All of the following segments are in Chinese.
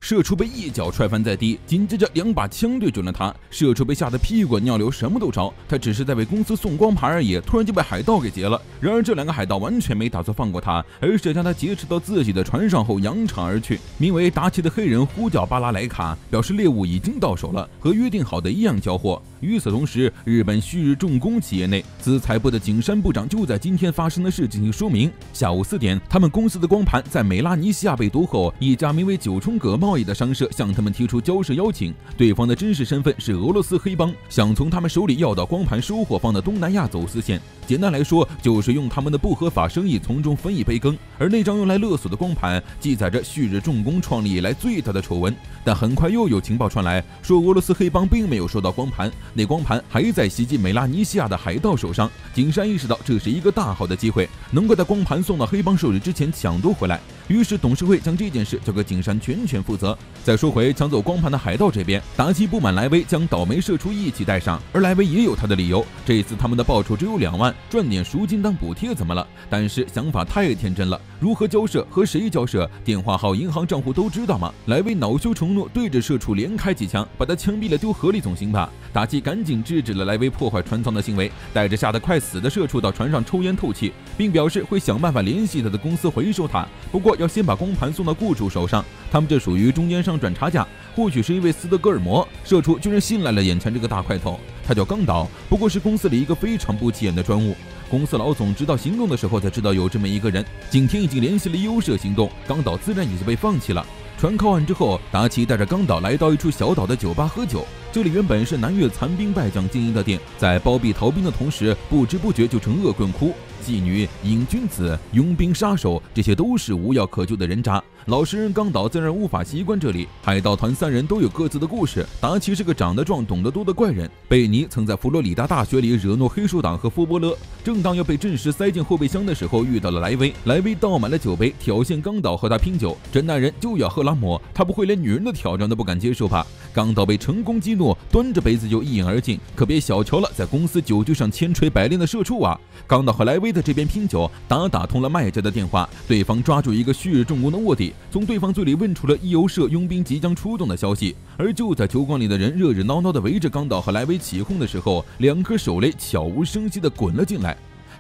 社畜被一脚踹翻在地，紧接着2把枪对准了他。社畜被吓得屁滚尿流，什么都着。他只是在为公司送光盘而已，突然就被海盗给劫了。然而这2个海盗完全没打算放过他，而是将他劫持到自己的船上后扬长而去。名为达奇的黑人呼叫巴拉莱卡，表示猎物已经到手了，和约定好的一样交货。与此同时，日本旭日重工企业内，资财部的景山部长就在今天发生的事进行说明。下午4点，他们公司的光盘在美拉尼西亚被夺后，一家名为九重葛贸易的商社向他们提出交涉邀请，对方的真实身份是俄罗斯黑帮，想从他们手里要到光盘收货方的东南亚走私线。简单来说，就是用他们的不合法生意从中分一杯羹。而那张用来勒索的光盘，记载着旭日重工创立以来最大的丑闻。但很快又有情报传来，说俄罗斯黑帮并没有收到光盘，那光盘还在袭击美拉尼西亚的海盗手上。景山意识到这是一个大好的机会，能够在光盘送到黑帮手里之前抢夺回来。于是董事会将这件事交给景山全权负责。再说回抢走光盘的海盗这边，达奇不满莱威将倒霉社畜一起带上，而莱威也有他的理由。这一次他们的报酬只有2万，赚点赎金当补贴怎么了？但是想法太天真了，如何交涉，和谁交涉，电话号、银行账户都知道吗？莱威恼羞成怒，对着社畜连开几枪，把他枪毙了丢河里总行吧？达奇赶紧制止了莱威破坏船舱的行为，带着吓得快死的社畜到船上抽烟透气，并表示会想办法联系他的公司回收他，不过要先把光盘送到雇主手上。他们这属于中间商赚差价。或许是因为斯德哥尔摩，社畜居然信赖了眼前这个大块头。他叫冈岛，不过是公司里一个非常不起眼的专务。公司老总直到行动的时候才知道有这么一个人。景天已经联系了优社行动，冈岛自然也就被放弃了。船靠岸之后，达奇带着冈岛来到一处小岛的酒吧喝酒。这里原本是南越残兵败将经营的店，在包庇逃兵的同时，不知不觉就成恶棍窟。妓女、瘾君子、佣兵、杀手，这些都是无药可救的人渣。老实人冈岛自然无法习惯这里。海盗团3人都有各自的故事。达奇是个长得壮、懂得多的怪人。贝尼曾在佛罗里达大学里惹怒黑手党和佛伯勒。正当要被正式塞进后备箱的时候，遇到了莱威。莱威倒满了酒杯，挑衅冈岛和他拼酒。这男人就要赫拉姆，他不会连女人的挑战都不敢接受吧？冈岛被成功激怒，端着杯子就一饮而尽。可别小瞧了在公司酒局上千锤百炼的社畜啊！冈岛和莱威在这边拼酒，打通了卖家的电话，对方抓住一个旭日重工的卧底，从对方嘴里问出了义欧社佣兵即将出动的消息。而就在酒馆里的人热热闹闹的围着冈岛和莱威起哄的时候，2颗手雷悄无声息地滚了进来。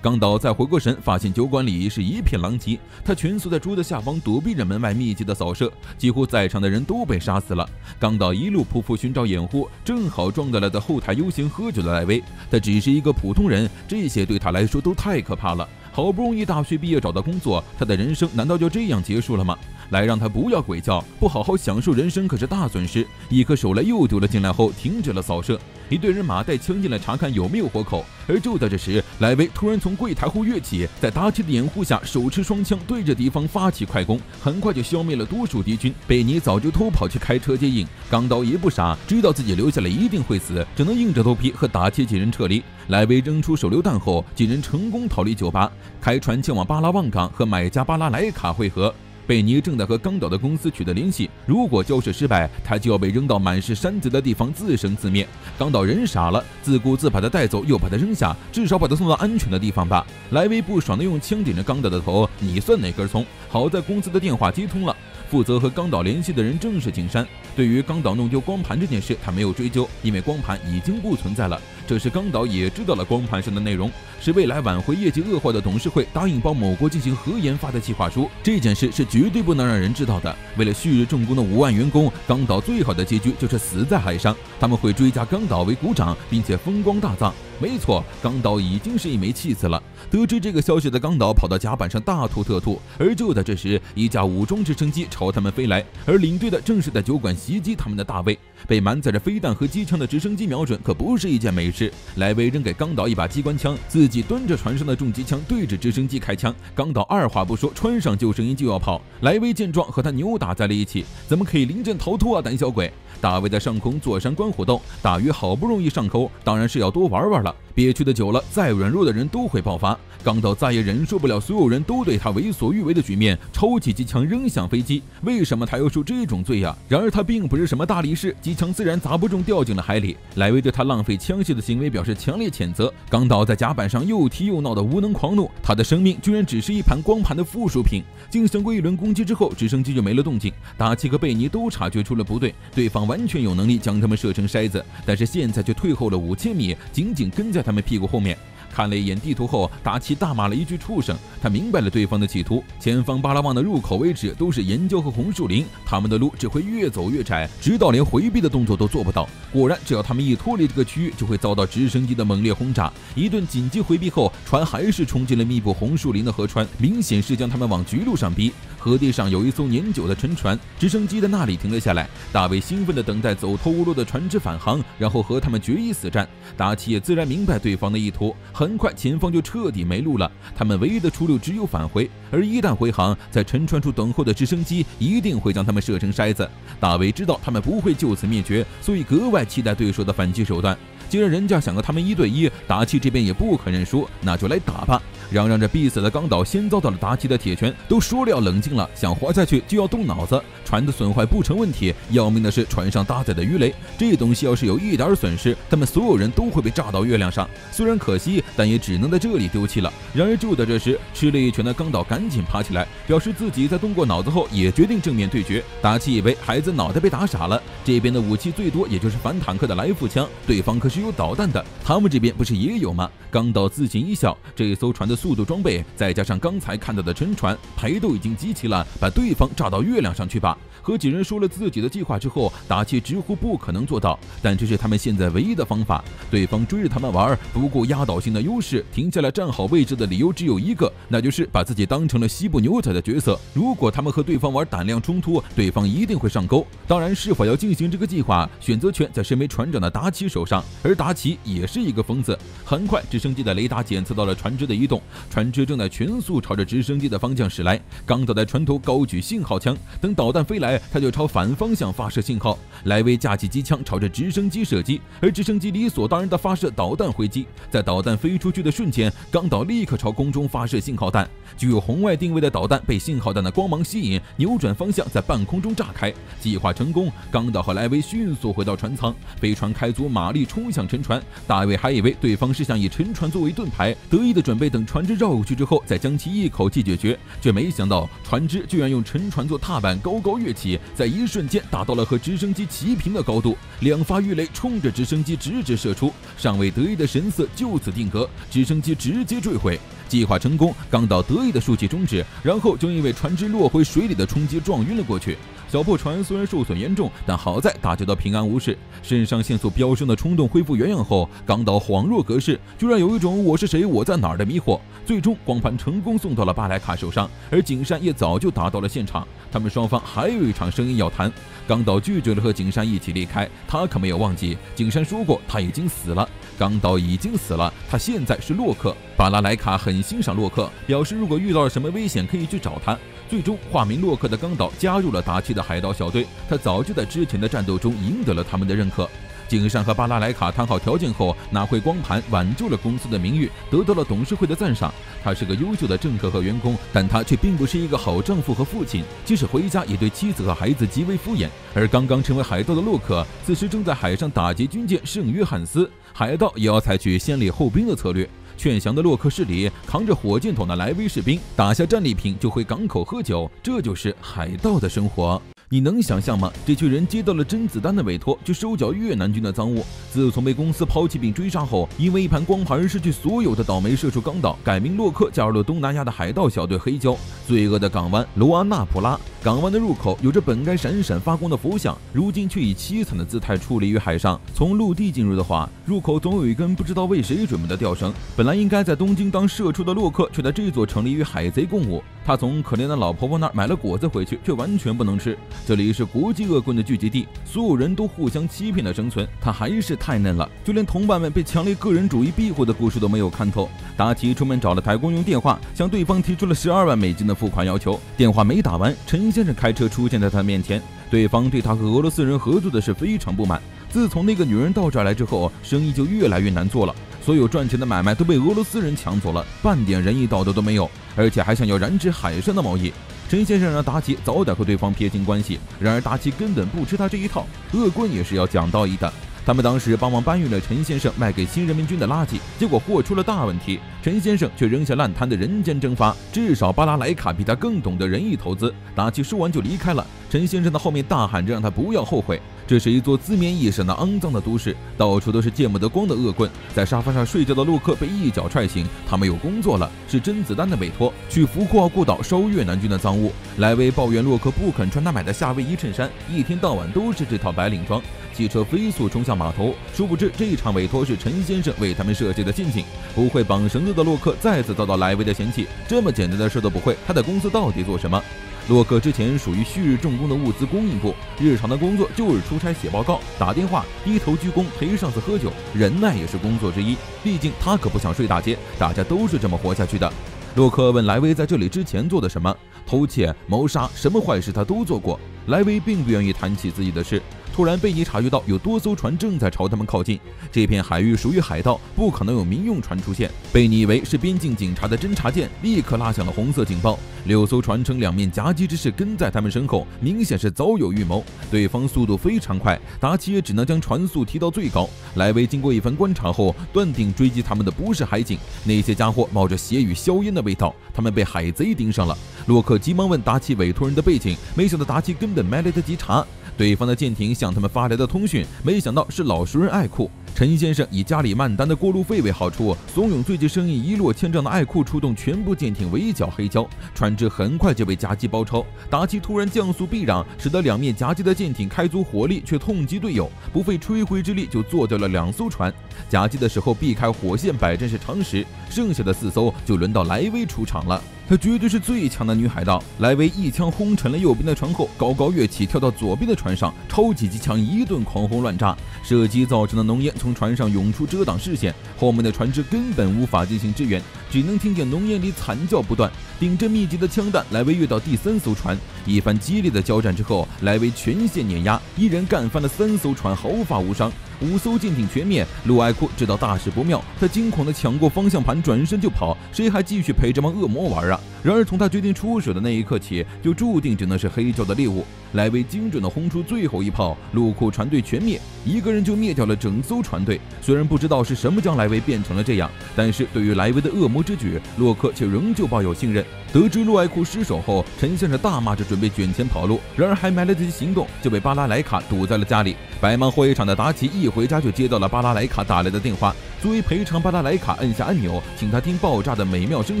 冈岛再回过神，发现酒馆里是一片狼藉，他蜷缩在桌子下方躲避着门外密集的扫射，几乎在场的人都被杀死了。冈岛一路匍匐寻找掩护，正好撞到了在后台悠闲喝酒的莱威。他只是一个普通人，这些对他来说都太可怕了。好不容易大学毕业找到工作，他的人生难道就这样结束了吗？来，让他不要鬼叫，不好好享受人生可是大损失。一颗手雷又丢了进来后，停止了扫射。一队人马带枪进来查看有没有活口，而就在这时，莱威突然从柜台后跃起，在达奇的掩护下，手持双枪对着敌方发起快攻，很快就消灭了多数敌军。贝尼早就偷跑去开车接应，冈岛也不傻，知道自己留下来一定会死，只能硬着头皮和达奇几人撤离。莱威扔出手榴弹后，几人成功逃离酒吧，开船前往巴拉望港和买家巴拉莱卡会合。贝尼正在和冈岛的公司取得联系，如果交涉失败，他就要被扔到满是山贼的地方自生自灭。冈岛人傻了，自顾自把他带走，又把他扔下，至少把他送到安全的地方吧。莱威不爽地用枪顶着冈岛的头，你算哪根葱？好在公司的电话接通了，负责和冈岛联系的人正是景山。对于冈岛弄丢光盘这件事，他没有追究，因为光盘已经不存在了。这时冈岛也知道了光盘上的内容，是未来挽回业绩恶化的董事会答应帮某国进行核研发的计划书。这件事是绝对不能让人知道的。为了旭日重工的5万员工，冈岛最好的结局就是死在海上。他们会追加冈岛为股长，并且风光大葬。没错，冈岛已经是一枚弃子了。得知这个消息的冈岛跑到甲板上大吐特吐，而就在这时，一架武装直升机朝他们飞来，而领队的正是在酒馆袭击他们的大卫。被满载着飞弹和机枪的直升机瞄准，可不是一件美事。莱威扔给冈岛一把机关枪，自己端着船上的重机枪对着直升机开枪。冈岛二话不说，穿上救生衣就要跑。莱威见状，和他扭打在了一起。怎么可以临阵逃脱啊，胆小鬼！大卫在上空坐山观虎斗，大鱼好不容易上钩，当然是要多玩玩了。憋屈的久了，再软弱的人都会爆发。瓦。刚岛再也忍受不了所有人都对他为所欲为的局面，抄起机枪扔向飞机。为什么他要受这种罪呀？然而他并不是什么大力士，机枪自然砸不中，掉进了海里。莱维对他浪费枪械的行为表示强烈谴责。刚岛在甲板上又踢又闹的无能狂怒，他的生命居然只是一盘光盘的附属品。进行过一轮攻击之后，直升机就没了动静。达奇和贝尼都察觉出了不对，对方完全有能力将他们射成筛子，但是现在却退后了5000米，紧紧跟在他们屁股后面。看了一眼地图后，达奇大骂了一句畜生。他明白了对方的企图，前方巴拉望的入口位置都是岩礁和红树林，他们的路只会越走越窄，直到连回避的动作都做不到。果然，只要他们一脱离这个区域，就会遭到直升机的猛烈轰炸。一顿紧急回避后，船还是冲进了密布红树林的河川，明显是将他们往局路上逼。河堤上有一艘年久的沉船，直升机在那里停了下来。大卫兴奋地等待走投无路的船只返航，然后和他们决一死战。达奇也自然明白对方的意图，很快前方就彻底没路了。他们唯一的出路只有返回，而一旦回航，在沉船处等候的直升机一定会将他们射成筛子。大卫知道他们不会就此灭绝，所以格外期待对手的反击手段。既然人家想和他们1对1，达奇这边也不肯认输，那就来打吧。嚷嚷着必死的刚岛先遭到了达奇的铁拳，都说了要冷静了，想活下去就要动脑子。船的损坏不成问题，要命的是船上搭载的鱼雷，这东西要是有一点损失，他们所有人都会被炸到月亮上。虽然可惜，但也只能在这里丢弃了。然而就在这时，吃了一拳的刚岛赶紧爬起来，表示自己在动过脑子后也决定正面对决。达奇以为孩子脑袋被打傻了，这边的武器最多也就是反坦克的来福枪，对方可是有导弹的，他们这边不是也有吗？刚岛自行一笑，这艘船的速度装备，再加上刚才看到的沉船，牌都已经集齐了，把对方炸到月亮上去吧。和几人说了自己的计划之后，达奇直呼不可能做到，但这是他们现在唯一的方法。对方追着他们玩，不顾压倒性的优势，停下来站好位置的理由只有一个，那就是把自己当成了西部牛仔的角色。如果他们和对方玩胆量冲突，对方一定会上钩。当然，是否要进行这个计划，选择权在身为船长的达奇手上，而达奇也是一个疯子。很快，直升机的雷达检测到了船只的移动，船只正在全速朝着直升机的方向驶来。刚岛在船头高举信号枪，等导弹飞来，他就朝反方向发射信号。莱维架起机枪朝着直升机射击，而直升机理所当然地发射导弹回击。在导弹飞出去的瞬间，刚岛立刻朝空中发射信号弹。具有红外定位的导弹被信号弹的光芒吸引，扭转方向在半空中炸开。计划成功，刚岛和莱维迅速回到船舱，飞船开足马力冲向沉船。大卫还以为对方是想以沉船作为盾牌，得意的准备等船只绕过去之后再将其一口气解决，却没想到船只居然用沉船做踏板高高跃起，在一瞬间达到了和直升机齐平的高度。2发鱼雷冲着直升机直直射出，尚未得意的神色就此定格，直升机直接坠毁。计划成功，刚岛得意的竖起中指，然后就因为船只落回水里的冲击撞晕了过去。小破船虽然受损严重，但好在大家都平安无事。肾上腺素飙升的冲动恢复原样后，刚岛恍若隔世，居然有一种我是谁我在哪儿的迷惑。最终光盘成功送到了巴莱卡手上，而景山也早就达到了现场。他们双方还有一场生意要谈。刚岛拒绝了和景山一起离开，他可没有忘记景山说过他已经死了。刚岛已经死了，他现在是洛克。巴拉莱卡很欣赏洛克，表示如果遇到了什么危险可以去找他。最终化名洛克的刚岛加入了达奇的海盗小队，他早就在之前的战斗中赢得了他们的认可。景山和巴拉莱卡谈好条件后，拿回光盘，挽救了公司的名誉，得到了董事会的赞赏。他是个优秀的政客和员工，但他却并不是一个好丈夫和父亲，即使回家也对妻子和孩子极为敷衍。而刚刚成为海盗的洛克，此时正在海上打劫军舰圣约翰斯，海盗也要采取先礼后兵的策略。劝降的洛克势力扛着火箭筒的莱威士兵打下战利品就回港口喝酒，这就是海盗的生活。你能想象吗？这群人接到了甄子丹的委托，去收缴越南军的赃物。自从被公司抛弃并追杀后，因为一盘光盘失去所有的倒霉社畜刚岛改名洛克，加入了东南亚的海盗小队黑礁。罪恶的港湾罗阿纳普拉，港湾的入口有着本该闪闪发光的佛像，如今却以凄惨的姿态矗立于海上。从陆地进入的话，入口总有一根不知道为谁准备的吊绳。本来应该在东京当社畜的洛克，却在这座城里与海贼共舞。他从可怜的老婆婆那儿买了果子回去，却完全不能吃。这里是国际恶棍的聚集地，所有人都互相欺骗的生存。他还是太嫩了，就连同伴们被强烈个人主义庇护的故事都没有看透。达奇出门找了台公用电话，向对方提出了12万美金的付款要求。电话没打完，陈先生开车出现在他面前。对方对他和俄罗斯人合作的事非常不满。自从那个女人到这儿来之后，生意就越来越难做了，所有赚钱的买卖都被俄罗斯人抢走了，半点仁义道德都没有，而且还想要染指海上的贸易。陈先生让达奇早点和对方撇清关系，然而达奇根本不吃他这一套，恶棍也是要讲道义的。他们当时帮忙搬运了陈先生卖给新人民军的垃圾，结果货出了大问题，陈先生却扔下烂摊的人间蒸发。至少巴拉莱卡比他更懂得仁义投资。达奇说完就离开了，陈先生在后面大喊着让他不要后悔。这是一座字面意义上的肮脏的都市，到处都是见不得光的恶棍。在沙发上睡觉的洛克被一脚踹醒，他们有工作了，是甄子丹的委托，去福库奥孤岛收越南军的赃物。莱维抱怨洛克不肯穿他买的夏威夷衬衫，一天到晚都是这套白领装。汽车飞速冲向码头，殊不知这一场委托是陈先生为他们设计的陷阱。不会绑绳子的洛克再次遭到莱维的嫌弃，这么简单的事都不会，他的公司到底做什么？洛克之前属于旭日重工的物资供应部，日常的工作就是出差写报告、打电话、低头鞠躬、陪上司喝酒，忍耐也是工作之一。毕竟他可不想睡大街，大家都是这么活下去的。洛克问莱维在这里之前做的什么，偷窃、谋杀，什么坏事他都做过。莱维并不愿意谈起自己的事。突然，贝尼察觉到有多艘船正在朝他们靠近。这片海域属于海盗，不可能有民用船出现。贝尼以为是边境警察的侦察舰，立刻拉响了红色警报。6艘船呈两面夹击之势跟在他们身后，明显是早有预谋。对方速度非常快，达奇也只能将船速提到最高。莱维经过一番观察后，断定追击他们的不是海警，那些家伙冒着血与硝烟的味道，他们被海贼盯上了。洛克急忙问达奇委托人的背景，没想到达奇根本没来得及查。对方的舰艇向他们发来的通讯，没想到是老熟人爱库。陈先生以加里曼丹的过路费为好处，怂恿最近生意一落千丈的爱库出动全部舰艇围剿黑礁，船只很快就被夹击包抄。达奇突然降速避让，使得两面夹击的舰艇开足火力，却痛击队友，不费吹灰之力就做掉了2艘船。夹击的时候避开火线摆阵是常识，剩下的4艘就轮到莱威出场了。她绝对是最强的女海盗。莱维一枪轰沉了右边的船后，高高跃起，跳到左边的船上，超级机枪一顿狂轰乱炸，射击造成的浓烟从船上涌出遮挡视线，后面的船只根本无法进行支援，只能听见浓烟里惨叫不断。顶着密集的枪弹，莱维跃到第3艘船，一番激烈的交战之后，莱维全线碾压，一人干翻了3艘船，毫发无伤。5艘舰艇全灭，陆艾库知道大事不妙，他惊恐地抢过方向盘，转身就跑，谁还继续陪这帮恶魔玩啊？然而从他决定出手的那一刻起，就注定只能是黑礁的猎物。莱维精准地轰出最后一炮，陆库船队全灭，一个人就灭掉了整艘船队。虽然不知道是什么将莱维变成了这样，但是对于莱维的恶魔之举，洛克却仍旧抱有信任。得知陆艾库失手后，陈先生大骂着准备卷钱跑路，然而还没来得及行动，就被巴拉莱卡堵在了家里。白忙活一场的达奇一回家就接到了巴拉莱卡打来的电话，作为赔偿，巴拉莱卡按下按钮，请他听爆炸的美妙声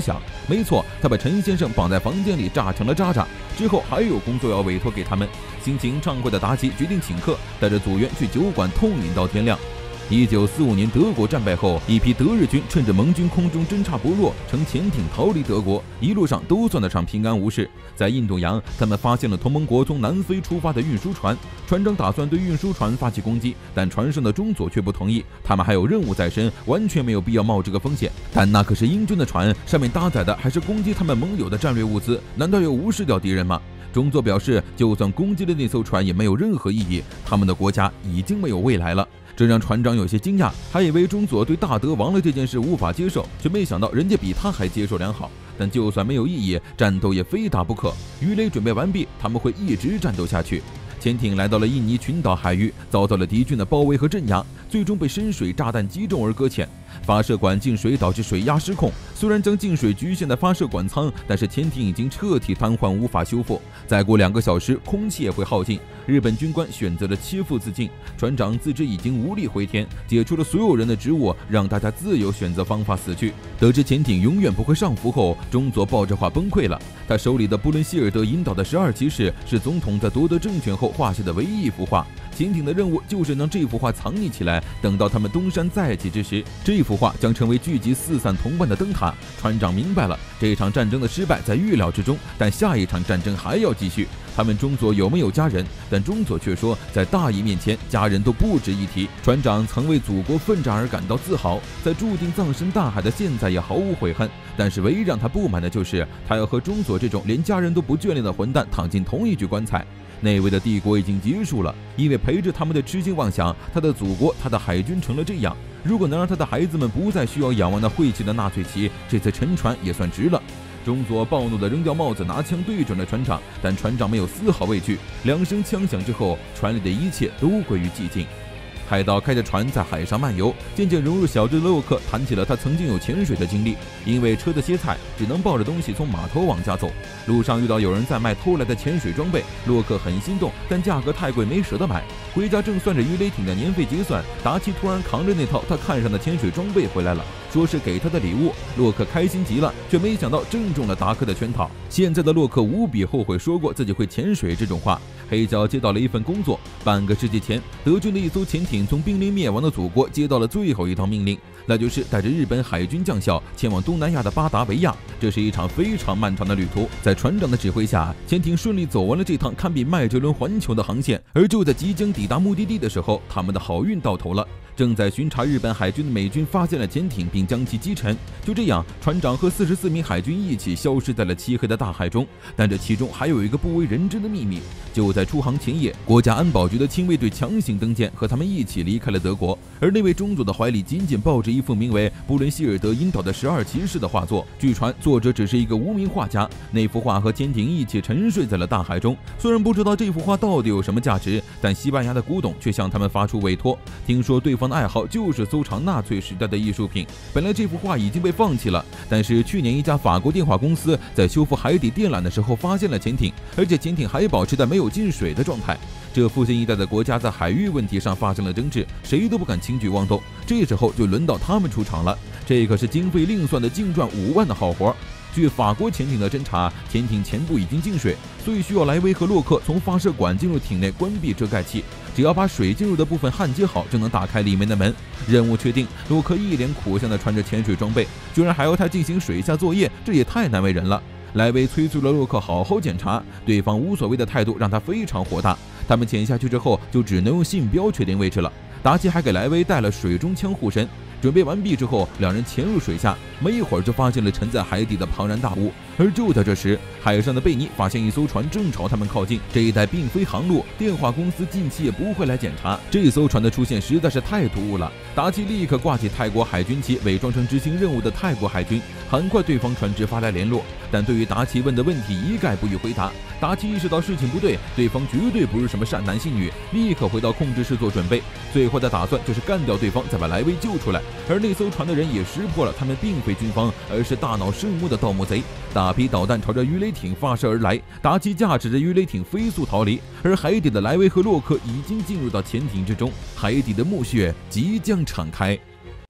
响。没错，他把陈先生绑在房间里炸成了渣渣。之后还有工作要委托给他们。心情畅快的达奇决定请客，带着组员去酒馆痛饮到天亮。1945年德国战败后，一批德日军趁着盟军空中侦察不弱，乘潜艇逃离德国，一路上都算得上平安无事。在印度洋，他们发现了同盟国从南非出发的运输船，船长打算对运输船发起攻击，但船上的中佐却不同意，他们还有任务在身，完全没有必要冒这个风险。但那可是英军的船，上面搭载的还是攻击他们盟友的战略物资，难道要无视掉敌人吗？中佐表示，就算攻击了那艘船也没有任何意义，他们的国家已经没有未来了。这让船长有些惊讶，还以为中佐对大德亡了这件事无法接受，却没想到人家比他还接受良好。但就算没有意义，战斗也非打不可。鱼雷准备完毕，他们会一直战斗下去。潜艇来到了印尼群岛海域，遭到了敌军的包围和镇压，最终被深水炸弹击中而搁浅。发射管进水导致水压失控，虽然将进水局限在发射管舱，但是潜艇已经彻底瘫痪，无法修复。再过2个小时，空气也会耗尽。日本军官选择了切腹自尽，船长自知已经无力回天，解除了所有人的职务，让大家自由选择方法死去。得知潜艇永远不会上浮后，中佐抱着话崩溃了。他手里的布伦希尔德引导的12骑士是总统在夺得政权后画下的唯一一幅画。潜艇的任务就是将这幅画藏匿起来，等到他们东山再起之时，这幅画将成为聚集四散同伴的灯塔。船长明白了，这场战争的失败在预料之中，但下一场战争还要继续。他们中佐有没有家人，但中佐却说，在大义面前，家人都不值一提。船长曾为祖国奋战而感到自豪，在注定葬身大海的现在也毫无悔恨。但是唯一让他不满的就是，他要和中佐这种连家人都不眷恋的混蛋躺进同一具棺材。那位的帝国已经结束了，因为陪着他们的痴心妄想，他的祖国，他的海军成了这样。如果能让他的孩子们不再需要仰望那晦气的纳粹旗，这次沉船也算值了。中佐暴怒地扔掉帽子，拿枪对准了船长，但船长没有丝毫畏惧。2声枪响之后，船里的一切都归于寂静。海盗开着船在海上漫游，渐渐融入小镇的洛克谈起了他曾经有潜水的经历。因为车子歇菜，只能抱着东西从码头往家走。路上遇到有人在卖偷来的潜水装备，洛克很心动，但价格太贵，没舍得买。回家正算着鱼雷艇的年费结算，达奇突然扛着那套他看上的潜水装备回来了，说是给他的礼物。洛克开心极了，却没想到正中了达克的圈套。现在的洛克无比后悔说过自己会潜水这种话。黑脚接到了一份工作，半个世纪前，德军的一艘潜艇从濒临灭亡的祖国接到了最后一道命令，那就是带着日本海军将校前往东南亚的巴达维亚。这是一场非常漫长的旅途，在船长的指挥下，潜艇顺利走完了这趟堪比麦哲伦环球的航线。而就在即将抵达目的地的时候，他们的好运到头了。正在巡查日本海军的美军发现了潜艇，并将其击沉。就这样，船长和44名海军一起消失在了漆黑的大海中。但这其中还有一个不为人知的秘密。就在出航前夜，国家安保局的亲卫队强行登舰，和他们一起离开了德国。而那位中佐的怀里仅仅抱着一幅名为布伦希尔德引导的12骑士的画作。据传作者只是一个无名画家，那幅画和潜艇一起沉睡在了大海中。虽然不知道这幅画到底有什么价值，但西班牙的古董却向他们发出委托。听说对方的爱好就是收藏纳粹时代的艺术品。本来这幅画已经被放弃了，但是去年一家法国电话公司在修复海底电缆的时候发现了潜艇，而且潜艇还保持在没有进水的状态。这附近一带的国家在海域问题上发生了争执，谁都不敢轻举妄动。这时候就轮到他们出场了，这可是经费另算的净赚5万的好活。据法国潜艇的侦查，潜艇前部已经进水，所以需要莱维和洛克从发射管进入艇内关闭遮盖器，只要把水进入的部分焊接好，就能打开里面的门。任务确定，洛克一脸苦相地穿着潜水装备，居然还要他进行水下作业，这也太难为人了。莱维催促了洛克好好检查，对方无所谓的态度让他非常火大。他们潜下去之后，就只能用信标确定位置了。达奇还给莱维带了水中枪护身。准备完毕之后，两人潜入水下，没一会儿就发现了沉在海底的庞然大物。而就在这时，海上的贝尼发现一艘船正朝他们靠近。这一带并非航路，电话公司近期也不会来检查。这艘船的出现实在是太突兀了。达奇立刻挂起泰国海军旗，伪装成执行任务的泰国海军。很快，对方船只发来联络，但对于达奇问的问题一概不予回答。达奇意识到事情不对，对方绝对不是什么善男信女，立刻回到控制室做准备。最坏的打算就是干掉对方，再把莱维救出来。而那艘船的人也识破了，他们并非军方，而是大脑生物的盗墓贼。大批导弹朝着鱼雷艇发射而来，达奇驾驶着鱼雷艇飞速逃离，而海底的莱维和洛克已经进入到潜艇之中，海底的墓穴即将敞开。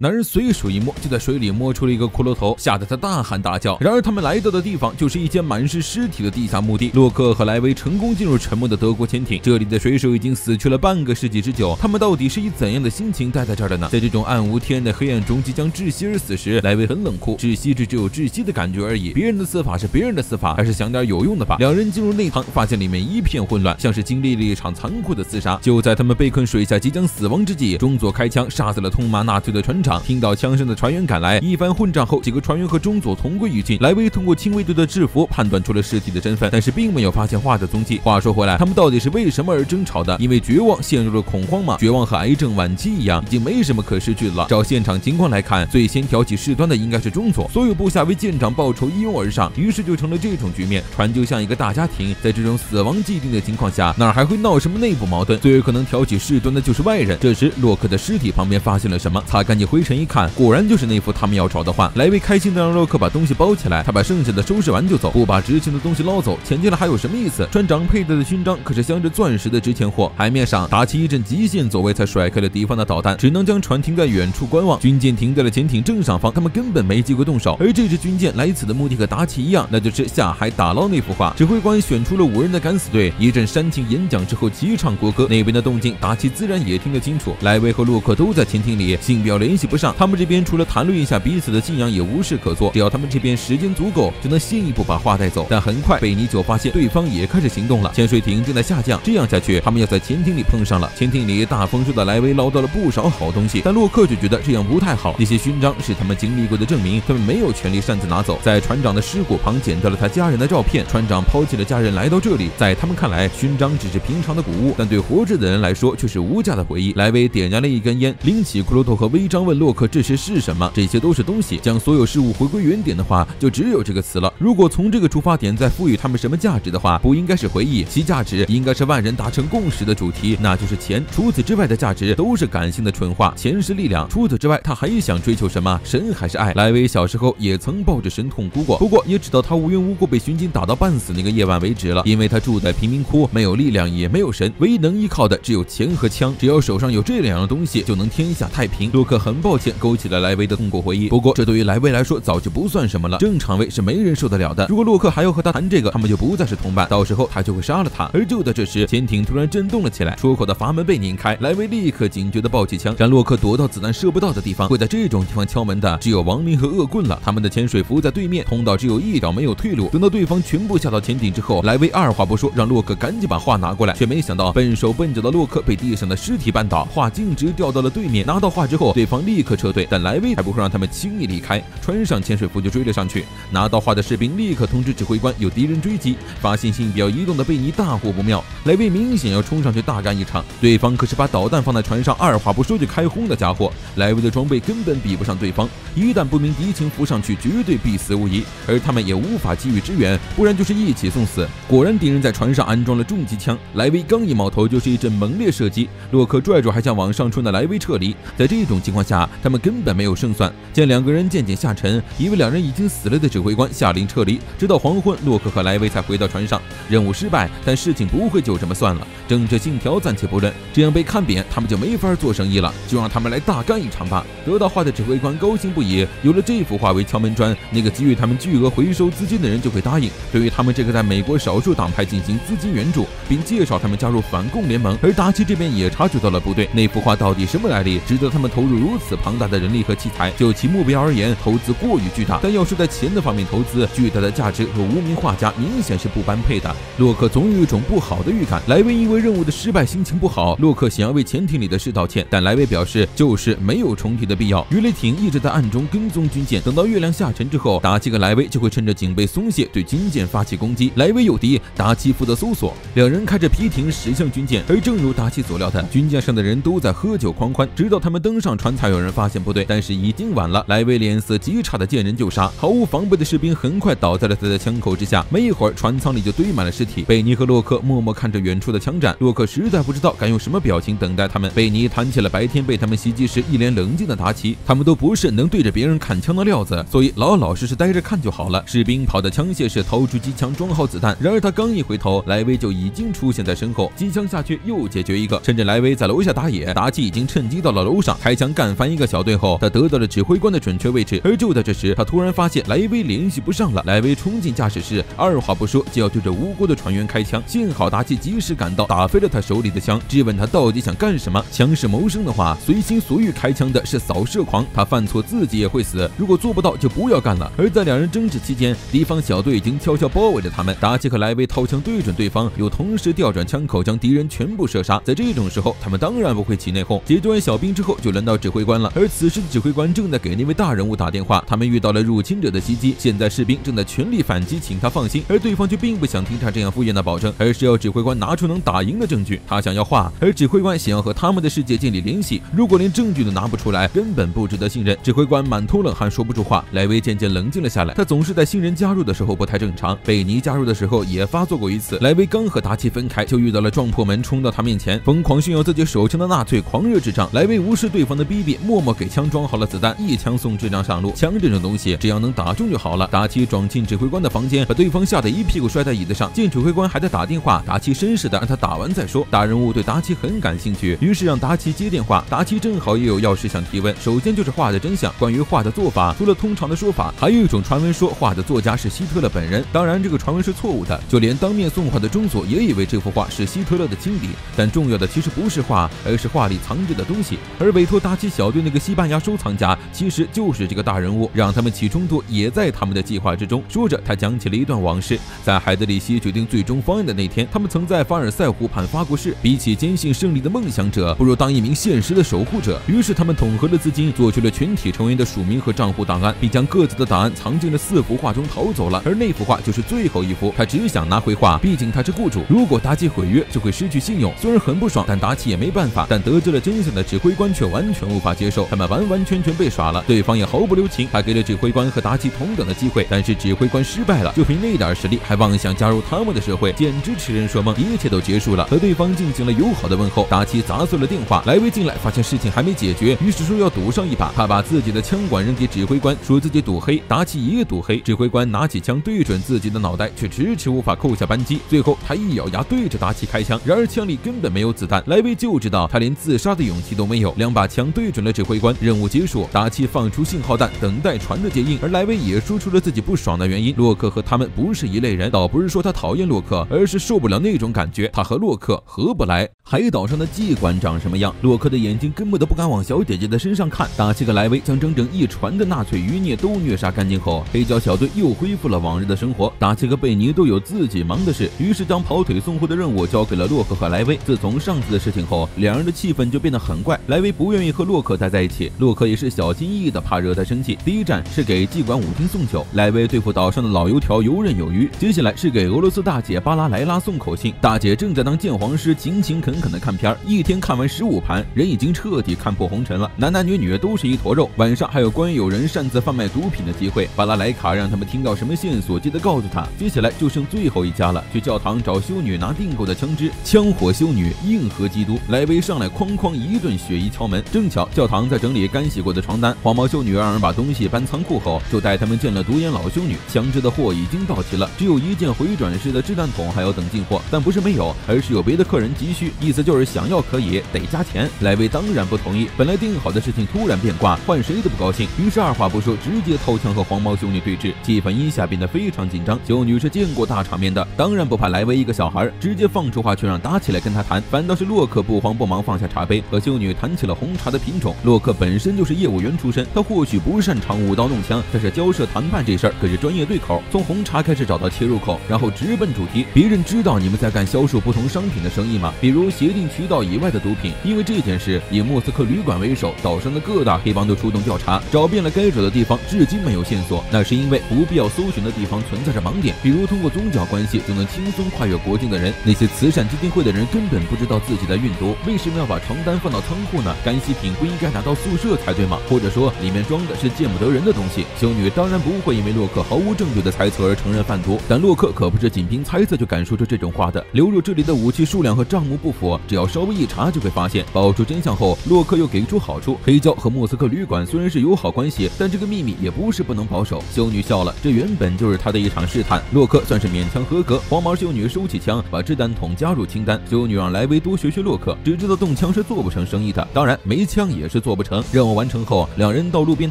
男人随手一摸，就在水里摸出了一个骷髅头，吓得他大喊大叫。然而他们来到的地方就是一间满是尸体的地下墓地。洛克和莱维成功进入沉没的德国潜艇，这里的水手已经死去了半个世纪之久。他们到底是以怎样的心情待在这儿的呢？在这种暗无天日的黑暗中即将窒息而死时，莱维很冷酷，窒息只有窒息的感觉而已，别人的死法是别人的死法，还是想点有用的吧。两人进入内舱，发现里面一片混乱，像是经历了一场残酷的厮杀。就在他们被困水下即将死亡之际，中佐开枪杀死了痛骂纳粹的船长。听到枪声的船员赶来，一番混战后，几个船员和中佐同归于尽。莱维通过亲卫队的制服判断出了尸体的身份，但是并没有发现画的踪迹。话说回来，他们到底是为什么而争吵的？因为绝望陷入了恐慌吗？绝望和癌症晚期一样，已经没什么可失去了。照现场情况来看，最先挑起事端的应该是中佐，所有部下为舰长报仇一拥而上，于是就成了这种局面。船就像一个大家庭，在这种死亡既定的情况下，哪还会闹什么内部矛盾？最有可能挑起事端的就是外人。这时，洛克的尸体旁边发现了什么？擦干净灰尘一看，果然就是那幅他们要找的画。莱维开心的让洛克把东西包起来，他把剩下的收拾完就走，不把值钱的东西捞走，潜进来还有什么意思？船长佩戴的勋章可是镶着钻石的值钱货。海面上，达奇一阵极限走位才甩开了敌方的导弹，只能将船停在远处观望。军舰停在了潜艇正上方，他们根本没机会动手。而这支军舰来此的目的和达奇一样，那就是下海打捞那幅画。指挥官选出了5人的敢死队，一阵煽情演讲之后齐唱国歌。那边的动静，达奇自然也听得清楚。莱维和洛克都在潜艇里，信标连系不上，他们这边除了谈论一下彼此的信仰也无事可做，只要他们这边时间足够，就能先一步把话带走。但很快贝尼就发现对方也开始行动了，潜水艇正在下降，这样下去他们要在潜艇里碰上了。潜艇里大丰收的莱维捞到了不少好东西，但洛克就觉得这样不太好，那些勋章是他们经历过的证明，他们没有权利擅自拿走。在船长的尸骨旁捡到了他家人的照片，船长抛弃了家人来到这里，在他们看来勋章只是平常的谷物，但对活着的人来说却是无价的回忆。莱维点燃了一根烟，拎起骷髅头和徽章问洛克这些是什么。这些都是东西，将所有事物回归原点的话，就只有这个词了。如果从这个出发点再赋予他们什么价值的话，不应该是回忆，其价值应该是万人达成共识的主题，那就是钱。除此之外的价值都是感性的蠢话，钱是力量。除此之外，他还想追求什么？神还是爱？莱维小时候也曾抱着神痛哭过，不过也直到他无缘无故被巡警打到半死那个夜晚为止了。因为他住在贫民窟，没有力量，也没有神，唯一能依靠的只有钱和枪。只要手上有这两样东西，就能天下太平。洛克很抱歉勾起了莱维的痛苦回忆，不过这对于莱维来说早就不算什么了，正常位是没人受得了的。如果洛克还要和他谈这个，他们就不再是同伴，到时候他就会杀了他。而就在这时，潜艇突然震动了起来，出口的阀门被拧开，莱维立刻警觉地抱起枪，让洛克躲到子弹射不到的地方。会在这种地方敲门的只有亡灵和恶棍了。他们的潜水服在对面，通道只有一条，没有退路。等到对方全部下到潜艇之后，莱维二话不说让洛克赶紧把画拿过来，却没想到笨手笨脚的洛克被地上的尸体绊倒，画径直掉到了对面。拿到画之后，对方立刻撤退，但莱维还不会让他们轻易离开，穿上潜水服就追了上去。拿到画的士兵立刻通知指挥官有敌人追击，发现信标移动的贝尼大惑不妙，莱维明显要冲上去大干一场，对方可是把导弹放在船上，二话不说就开轰的家伙。莱维的装备根本比不上对方，一旦不明敌情浮上去，绝对必死无疑，而他们也无法给予支援，不然就是一起送死。果然敌人在船上安装了重机枪，莱维刚一冒头就是一阵猛烈射击，洛克拽住还想往上冲的莱维撤离。在这种情况下，他们根本没有胜算。见两个人渐渐下沉，以为两人已经死了的指挥官下令撤离，直到黄昏，洛克和莱维才回到船上。任务失败，但事情不会就这么算了，政治信条暂且不论，这样被看扁，他们就没法做生意了，就让他们来大干一场吧。得到画的指挥官高兴不已，有了这幅画为敲门砖，那个给予他们巨额回收资金的人就会答应，对于他们这个在美国少数党派进行资金援助，并介绍他们加入反共联盟。而达奇这边也察觉到了不对，那幅画到底什么来历，值得他们投入如此庞大的人力和器材？就其目标而言，投资过于巨大，但要是在钱的方面投资，巨大的价值和无名画家明显是不般配的。洛克总有一种不好的预感。莱维因为任务的失败心情不好，洛克想要为潜艇里的事道歉，但莱维表示就是没有重提的必要。鱼雷艇一直在暗中跟踪军舰，等到月亮下沉之后，达奇和莱维就会趁着警备松懈对军舰发起攻击。莱维有敌，达奇负责搜索，两人开着皮艇驶向军舰。而正如达奇所料的，军舰上的人都在喝酒狂欢，直到他们登上船才有人发现不对，但是已经晚了。莱维脸色极差的见人就杀，毫无防备的士兵很快倒在了他的枪口之下，没一会儿船舱里就堆满了尸体。贝尼和洛克默默看着远处的枪战，洛克实在不知道该用什么表情等待他们。贝尼谈起了白天被他们袭击时一脸冷静的达奇，他们都不是能对着别人砍枪的料子，所以老老实实待着看就好了。士兵跑到枪械室掏出机枪装好子弹，然而他刚一回头，莱维就已经出现在身后，机枪下去又解决一个。趁着莱维在楼下打野，达奇已经趁机到了楼上，开枪干翻一个小队后，他得到了指挥官的准确位置。而就在这时，他突然发现莱维联系不上了。莱维冲进驾驶室，二话不说就要对着无辜的船员开枪，幸好达奇及时赶到，打飞了他手里的枪，质问他到底想干什么。枪是谋生的话，随心所欲开枪的是扫射狂，他犯错自己也会死，如果做不到就不要干了。而在两人争执期间，敌方小队已经悄悄包围着他们，达奇和莱维掏枪对准对方，又同时调转枪口将敌人全部射杀。在这种时候，他们当然不会起内讧。解决完小兵之后，就轮到指挥官了。而此时的指挥官正在给那位大人物打电话，他们遇到了入侵者的袭击，现在士兵正在全力反击，请他放心。而对方却并不想听他这样敷衍的保证，而是要指挥官拿出能打赢的证据。他想要画，而指挥官想要和他们的世界建立联系。如果连证据都拿不出来，根本不值得信任。指挥官满头冷汗，说不出话。莱维渐渐冷静了下来，他总是在新人加入的时候不太正常，贝尼加入的时候也发作过一次。莱维刚和达奇分开，就遇到了撞破门冲到他面前，疯狂炫耀自己手枪的纳粹狂热智障。莱维无视对方的逼逼，默默给枪装好了子弹，一枪送智障上路。枪这种东西，只要能打中就好了。达奇撞进指挥官的房间，把对方吓得一屁股摔在椅子上。见指挥官还在打电话，达奇绅士的让他打完再说。大人物对达奇很感兴趣，于是让达奇接电话。达奇正好也有要事想提问，首先就是画的真相。关于画的做法，除了通常的说法，还有一种传闻说画的作家是希特勒本人。当然，这个传闻是错误的，就连当面送画的中佐也以为这幅画是希特勒的亲笔。但重要的其实不是画，而是画里藏着的东西。而委托达奇小小队那个西班牙收藏家其实就是这个大人物，让他们起冲突也在他们的计划之中。说着，他讲起了一段往事。在海德里希决定最终方案的那天，他们曾在凡尔赛湖畔发过誓，比起坚信胜利的梦想者，不如当一名现实的守护者。于是他们统合了资金，做出了全体成员的署名和账户档案，并将各自的档案藏进了4幅画中逃走了。而那幅画就是最后一幅，他只想拿回画，毕竟他是雇主。如果达奇毁约，就会失去信用。虽然很不爽，但达奇也没办法。但得知了真相的指挥官却完全无法接受，他们完完全全被耍了。对方也毫不留情，他给了指挥官和达奇同等的机会，但是指挥官失败了，就凭那点实力还妄想加入他们的社会，简直痴人说梦。一切都结束了，和对方进行了友好的问候。达奇砸碎了电话，莱维进来发现事情还没解决，于是说要赌上一把。他把自己的枪管扔给指挥官，说自己赌黑，达奇也赌黑。指挥官拿起枪对准自己的脑袋，却迟迟无法扣下扳机。最后他一咬牙对着达奇开枪，然而枪里根本没有子弹。莱维就知道他连自杀的勇气都没有，2把枪对准了指挥官。任务结束，达奇放出信号弹，等待船的接应。而莱维也说出了自己不爽的原因：洛克和他们不是一类人，倒不是说他讨厌洛克，而是受不了那种感觉，他和洛克合不来。海岛上的妓馆长什么样，洛克的眼睛根本都不敢往小姐姐的身上看。达奇和莱维将整整1船的纳粹余孽都虐杀干净后，黑胶小队又恢复了往日的生活。达奇和贝尼都有自己忙的事，于是将跑腿送货的任务交给了洛克和莱维。自从上次的事情后，两人的气氛就变得很怪。莱维不愿意和洛克待在一起，洛克也是小心翼翼的，怕惹他生气。第一站是给妓馆舞厅送酒，莱维对付岛上的老油条游刃有余。接下来是给俄罗斯大姐巴拉莱拉送口信，大姐正在当鉴黄师，勤勤恳恳的看片，一天看完15盘，人已经彻底看破红尘了，男男女女都是一坨肉。晚上还有关于有人擅自贩卖毒品的机会，巴拉莱卡让他们听到什么线索记得告诉他。接下来就剩最后一家了，去教堂找修女拿订购的枪支，枪火修女硬核基督。莱维上来哐哐一顿血衣敲门，正巧教堂在整理干洗过的床单，黄毛修女让人把东西搬仓库后，就带他们见了独眼老修女。枪支的货已经到齐了，只有一件回转式的掷弹筒还要等进货，但不是没有，而是有别的客人急需，意思就是想要可以，得加钱。莱维当然不同意，本来定好的事情突然变卦，换谁都不高兴，于是二话不说直接掏枪和黄毛修女对峙，气氛一下变得非常紧张。修女是见过大场面的，当然不怕莱维一个小孩，直接放出话去让达起来跟他谈。反倒是洛克不慌不忙放下茶杯，和修女谈起了红茶的品种。洛克本身就是业务员出身，他或许不擅长舞刀弄枪，但是交涉谈判这事儿可是专业对口，从红茶开始找到切入口，然后直奔主题。别人知道你们在干销售不同商品的生意吗？比如协定渠道以外的毒品。因为这件事，以莫斯科旅馆为首，岛上的各大黑帮都出动调查，找遍了该找的地方，至今没有线索。那是因为不必要搜寻的地方存在着盲点，比如通过宗教关系就能轻松跨越国境的人。那些慈善基金会的人根本不知道自己在运毒，为什么要把床单放到仓库呢？干洗品不应该拿到宿舍才对吗？或者说里面装的是见不得人的东西？修女当然不会因为洛克毫无证据的猜测而承认贩毒，但洛克可不是仅凭猜测就敢说出这种话的。流入这里的武器数量和账目不符，只要稍微一查就会发现。爆出真相后，洛克又给出好处，黑胶和莫斯科旅馆虽然是友好关系，但这个秘密也不是不能保守。修女笑了，这原本就是他的一场试探。洛克算是勉强合格。黄毛修女收起枪，把掷弹筒加入清单。修女让莱维多学学洛克，只知道动枪是做不成生意的，当然没枪也是做不成。任务完成后，两人到路边